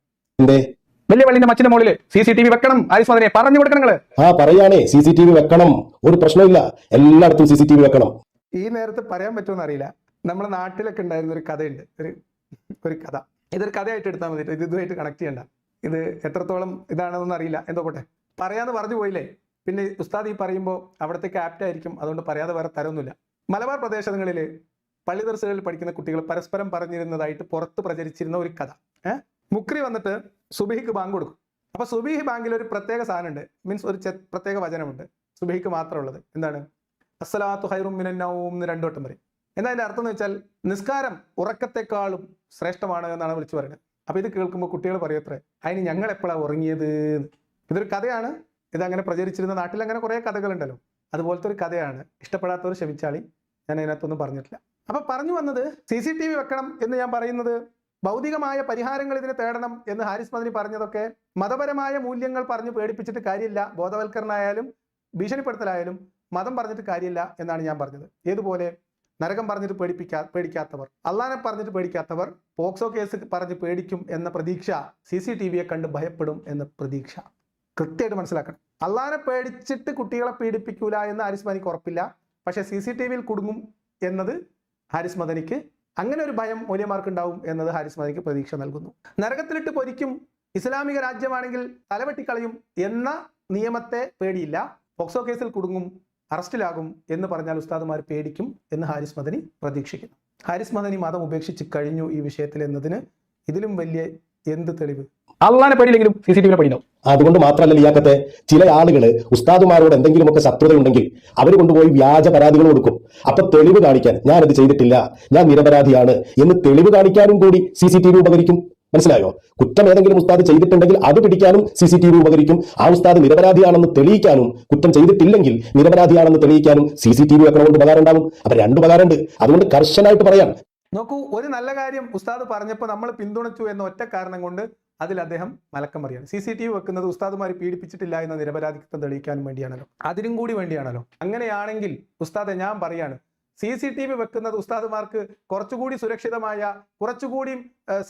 വലിയ പള്ളിന്റെ മച്ചിന്റെ മുകളിൽ CCTV വെക്കണം. ഹാരിസ് മദനിയെ പറഞ്ഞു കൊടുക്കണം. നിങ്ങള് പറയാനേ CCTV വെക്കണം, ഒരു പ്രശ്നമില്ല, എല്ലായിടത്തും CCTV വെക്കണം. ഈ നേരത്ത് പറയാൻ പറ്റുമെന്ന് അറിയില്ല. നമ്മുടെ നാട്ടിലൊക്കെ ഉണ്ടായിരുന്ന ഒരു കഥയുണ്ട്, ഒരു കഥ. ഇതൊരു കഥയായിട്ട് എടുത്താൽ മതി, ഇത് ഇതുമായിട്ട് കണക്ട് ചെയ്യണ്ട. ഇത് എത്രത്തോളം ഇതാണെന്നൊന്നും അറിയില്ല, എന്തോ പോട്ടെ. പറയാന്ന് പറഞ്ഞു പോയില്ലേ, പിന്നെ ഉസ്താദ് ഈ പറയുമ്പോൾ അവിടത്തേക്ക് ആപ്റ്റ് ആയിരിക്കും, അതുകൊണ്ട് പറയാതെ വേറെ തരമൊന്നുമില്ല. മലബാർ പ്രദേശങ്ങളിൽ പള്ളി ദർസുകളിൽ പഠിക്കുന്ന കുട്ടികൾ പരസ്പരം പറഞ്ഞിരുന്നതായിട്ട് പുറത്ത് പ്രചരിച്ചിരുന്ന ഒരു കഥ. മുക്രി വന്നിട്ട് സുബഹിക്ക് ബാങ്ക് കൊടുക്കും. അപ്പൊ സുബഹി ബാങ്കിൽ ഒരു പ്രത്യേക സാധനമുണ്ട്, മീൻസ് ഒരു പ്രത്യേക വചനമുണ്ട് സുബഹിക്ക് മാത്രമുള്ളത്. എന്താണ്? അസ്സലാത്തു ഖൈറും മിനൻ നൗം എന്ന് 2 വട്ടം പറയും. എന്താ അതിന്റെ അർത്ഥം എന്ന് വെച്ചാൽ നിസ്കാരം ഉറക്കത്തെക്കാളും ശ്രേഷ്ഠമാണ് എന്നാണ് വിളിച്ചു പറയുന്നത്. അപ്പൊ ഇത് കേൾക്കുമ്പോൾ കുട്ടികൾ പറയത്രേ, അതിന് ഞങ്ങൾ എപ്പോഴാണ് ഉറങ്ങിയത്? ഇതൊരു കഥയാണ്, ഇതങ്ങനെ പ്രചരിച്ചിരുന്ന നാട്ടിൽ അങ്ങനെ കുറെ കഥകളുണ്ടല്ലോ, അതുപോലത്തെ ഒരു കഥയാണ്. ഇഷ്ടപ്പെടാത്തവർ ക്ഷമിച്ചാളി, ഞാൻ അതിനകത്തൊന്നും പറഞ്ഞിട്ടില്ല. അപ്പൊ പറഞ്ഞു വന്നത്, CCTV വെക്കണം എന്ന് ഞാൻ പറയുന്നത് ഭൗതികമായ പരിഹാരങ്ങൾ ഇതിന് തേടണം എന്ന് ഹാരിസ് മദനി പറഞ്ഞതൊക്കെ മതപരമായ മൂല്യങ്ങൾ പറഞ്ഞു പേടിപ്പിച്ചിട്ട് കാര്യമില്ല. ബോധവൽക്കരണമായാലും ഭീഷണിപ്പെടുത്തലായാലും മതം പറഞ്ഞിട്ട് കാര്യമില്ല എന്നാണ് ഞാൻ പറഞ്ഞത്. ഏതുപോലെ? നരകം പറഞ്ഞിട്ട് പേടിക്കാത്തവർ, അള്ളാനെ പറഞ്ഞിട്ട് പേടിക്കാത്തവർ പോക്സോ കേസ് പറഞ്ഞ് പേടിക്കും എന്ന പ്രതീക്ഷ, CCTVയെ കണ്ട് ഭയപ്പെടും എന്ന പ്രതീക്ഷ കൃത്യമായിട്ട് മനസ്സിലാക്കണം. അള്ളാനെ പേടിച്ചിട്ട് കുട്ടികളെ പീഡിപ്പിക്കൂല എന്ന് ഹാരിസ് മദനിക്ക് ഉറപ്പില്ല, പക്ഷെ CCTVയിൽ കുടുങ്ങും എന്നത് ഹാരിസ് മദനിക്ക്, അങ്ങനെ ഒരു ഭയം മൗലവിമാർക്ക് ഉണ്ടാവും എന്നത് ഹാരിസ് മദനിക്ക് പ്രതീക്ഷ നൽകുന്നു. നരകത്തിലിട്ട് പൊരിക്കും, ഇസ്ലാമിക രാജ്യമാണെങ്കിൽ തലവെട്ടിക്കളയും എന്ന നിയമത്തെ പേടിയില്ല, പോക്സോ കേസിൽ കുടുങ്ങും, അറസ്റ്റിലാകും എന്ന് പറഞ്ഞാൽ ഉസ്താദുമാർ പേടിക്കും എന്ന് ഹാരിസ് മദനി പ്രതീക്ഷിക്കുന്നു. ഹാരിസ് മദനി മതം ഉപേക്ഷിച്ച് കഴിഞ്ഞു ഈ വിഷയത്തിൽ എന്നതിന് ഇതിലും വലിയ എന്ത് തെളിവ്? അള്ളാനെ പേടിയില്ലെങ്കിലും CCTV പേടിയുണ്ടാവും. അതുകൊണ്ട് മാത്രമല്ല ലിയാക്കത്തെ, ചില ആളുകൾ ഉസ്താദുമാരോട് എന്തെങ്കിലുമൊക്കെ ശത്രുതയുണ്ടെങ്കിൽ അവർ കൊണ്ടുപോയി വ്യാജ പരാതികൾ കൊടുക്കും. അപ്പൊ തെളിവ് കാണിക്കാൻ, ഞാനത് ചെയ്തിട്ടില്ല, ഞാൻ നിരപരാധിയാണ് എന്ന് തെളിവ് കാണിക്കാനും കൂടി CCTV ഉപകരിക്കും. മനസ്സിലായോ? കുറ്റം ഏതെങ്കിലും ഉസ്താദ് ചെയ്തിട്ടുണ്ടെങ്കിൽ അത് പിടിക്കാനും CCTV ഉപകരിക്കും. ആ ഉസ്താദ് നിരപരാധിയാണെന്ന് തെളിയിക്കാനും, കുറ്റം ചെയ്തിട്ടില്ലെങ്കിൽ നിരപരാധിയാണെന്ന് തെളിയിക്കാനും CCTV വെക്കണമുണ്ട് ഉപകാരം ഉണ്ടാവും. അപ്പൊ 2 ഉപകാരമുണ്ട്. അതുകൊണ്ട് കർശനായിട്ട് പറയാം. നോക്കൂ, ഒരു നല്ല കാര്യം ഉസ്താദ് പറഞ്ഞപ്പോൾ നമ്മൾ പിന്തുണച്ചു എന്ന ഒറ്റ കാരണം കൊണ്ട് അതിൽ അദ്ദേഹം മലക്കം പറയാണ്. CCTV വെക്കുന്നത് ഉസ്താദുമാരെ പീഡിപ്പിച്ചിട്ടില്ല എന്ന നിരപരാധിത്വം തെളിയിക്കാനും വേണ്ടിയാണല്ലോ, അതിനും കൂടി വേണ്ടിയാണല്ലോ. അങ്ങനെയാണെങ്കിൽ ഉസ്താദെ ഞാൻ പറയാണ്, CCTV വെക്കുന്നത് ഉസ്താദുമാർക്ക് കുറച്ചുകൂടി സുരക്ഷിതമായ, കുറച്ചുകൂടി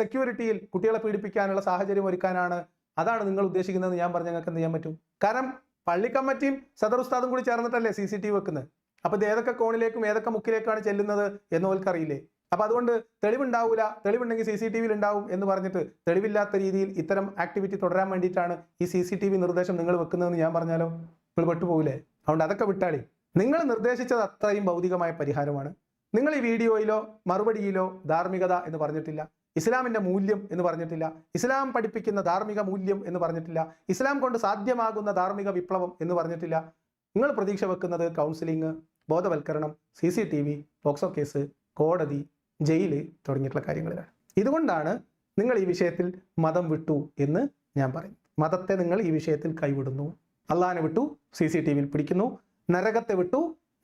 സെക്യൂരിറ്റിയിൽ കുട്ടികളെ പീഡിപ്പിക്കാനുള്ള സാഹചര്യം ഒരുക്കാനാണ്, അതാണ് നിങ്ങൾ ഉദ്ദേശിക്കുന്നത് ഞാൻ പറഞ്ഞ ഞങ്ങൾക്ക് എന്ത് ചെയ്യാൻ പറ്റും? കാരണം പള്ളി കമ്മിറ്റിയും സദർ ഉസ്താദും കൂടി ചേർന്നിട്ടല്ലേ CCTV വെക്കുന്നത്. അപ്പൊ ഇത് ഏതൊക്കെ കോണിലേക്കും ഏതൊക്കെ മുക്കിലേക്കാണ് ചെല്ലുന്നത് എന്ന് ഓൽക്കറിയില്ലേ? അപ്പൊ അതുകൊണ്ട് തെളിവുണ്ടാവൂല, തെളിവുണ്ടെങ്കിൽ CCTVയിൽ ഉണ്ടാവും എന്ന് പറഞ്ഞിട്ട് തെളിവില്ലാത്ത രീതിയിൽ ഇത്തരം ആക്ടിവിറ്റി തുടരാൻ വേണ്ടിയിട്ടാണ് ഈ CCTV നിർദ്ദേശം നിങ്ങൾ വെക്കുന്നതെന്ന് ഞാൻ പറഞ്ഞാലോ നിങ്ങൾ പെട്ടുപോകില്ലേ? അതുകൊണ്ട് അതൊക്കെ വിട്ടാളി. നിങ്ങൾ നിർദ്ദേശിച്ചത് അത്രയും ഭൗതികമായ പരിഹാരമാണ്. നിങ്ങൾ ഈ വീഡിയോയിലോ മറുപടിയിലോ ധാർമ്മികത എന്ന് പറഞ്ഞിട്ടില്ല, ഇസ്ലാമിന്റെ മൂല്യം എന്ന് പറഞ്ഞിട്ടില്ല, ഇസ്ലാം പഠിപ്പിക്കുന്ന ധാർമ്മിക മൂല്യം എന്ന് പറഞ്ഞിട്ടില്ല, ഇസ്ലാം കൊണ്ട് സാധ്യമാകുന്ന ധാർമ്മിക വിപ്ലവം എന്ന് പറഞ്ഞിട്ടില്ല. നിങ്ങൾ പ്രതീക്ഷ വെക്കുന്നത് കൗൺസിലിംഗ്, ബോധവൽക്കരണം, CCTV, പോക്സോ കേസ്, കോടതി, ജയില് തുടങ്ങിയിട്ടുള്ള കാര്യങ്ങളിലാണ്. ഇതുകൊണ്ടാണ് നിങ്ങൾ ഈ വിഷയത്തിൽ മതം വിട്ടു എന്ന് ഞാൻ പറയുന്നത്. മതത്തെ നിങ്ങൾ ഈ വിഷയത്തിൽ കൈവിടുന്നു. അള്ളാനെ വിട്ടു, CCTVയിൽ പിടിക്കുന്നു. നരകത്തെ വിട്ടു,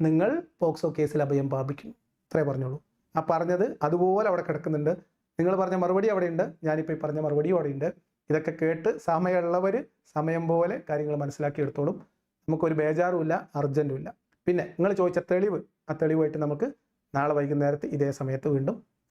നിങ്ങൾ പോക്സോ കേസിൽ അഭയം പ്രാപിക്കുന്നു. ഇത്രേ പറഞ്ഞോളൂ. ആ പറഞ്ഞത് അതുപോലെ അവിടെ കിടക്കുന്നുണ്ട്. നിങ്ങൾ പറഞ്ഞ മറുപടി അവിടെയുണ്ട്, ഞാനിപ്പോൾ ഈ പറഞ്ഞ മറുപടിയും അവിടെയുണ്ട്. ഇതൊക്കെ കേട്ട് സമയമുള്ളവർ സമയം പോലെ കാര്യങ്ങൾ മനസ്സിലാക്കി എടുത്തോളും. നമുക്കൊരു ബേജാറുമില്ല, അർജൻറ്റും ഇല്ല. പിന്നെ നിങ്ങൾ ചോദിച്ച തെളിവ്, ആ തെളിവായിട്ട് നമുക്ക് നാളെ വൈകുന്നേരത്ത് ഇതേ സമയത്ത് വീണ്ടും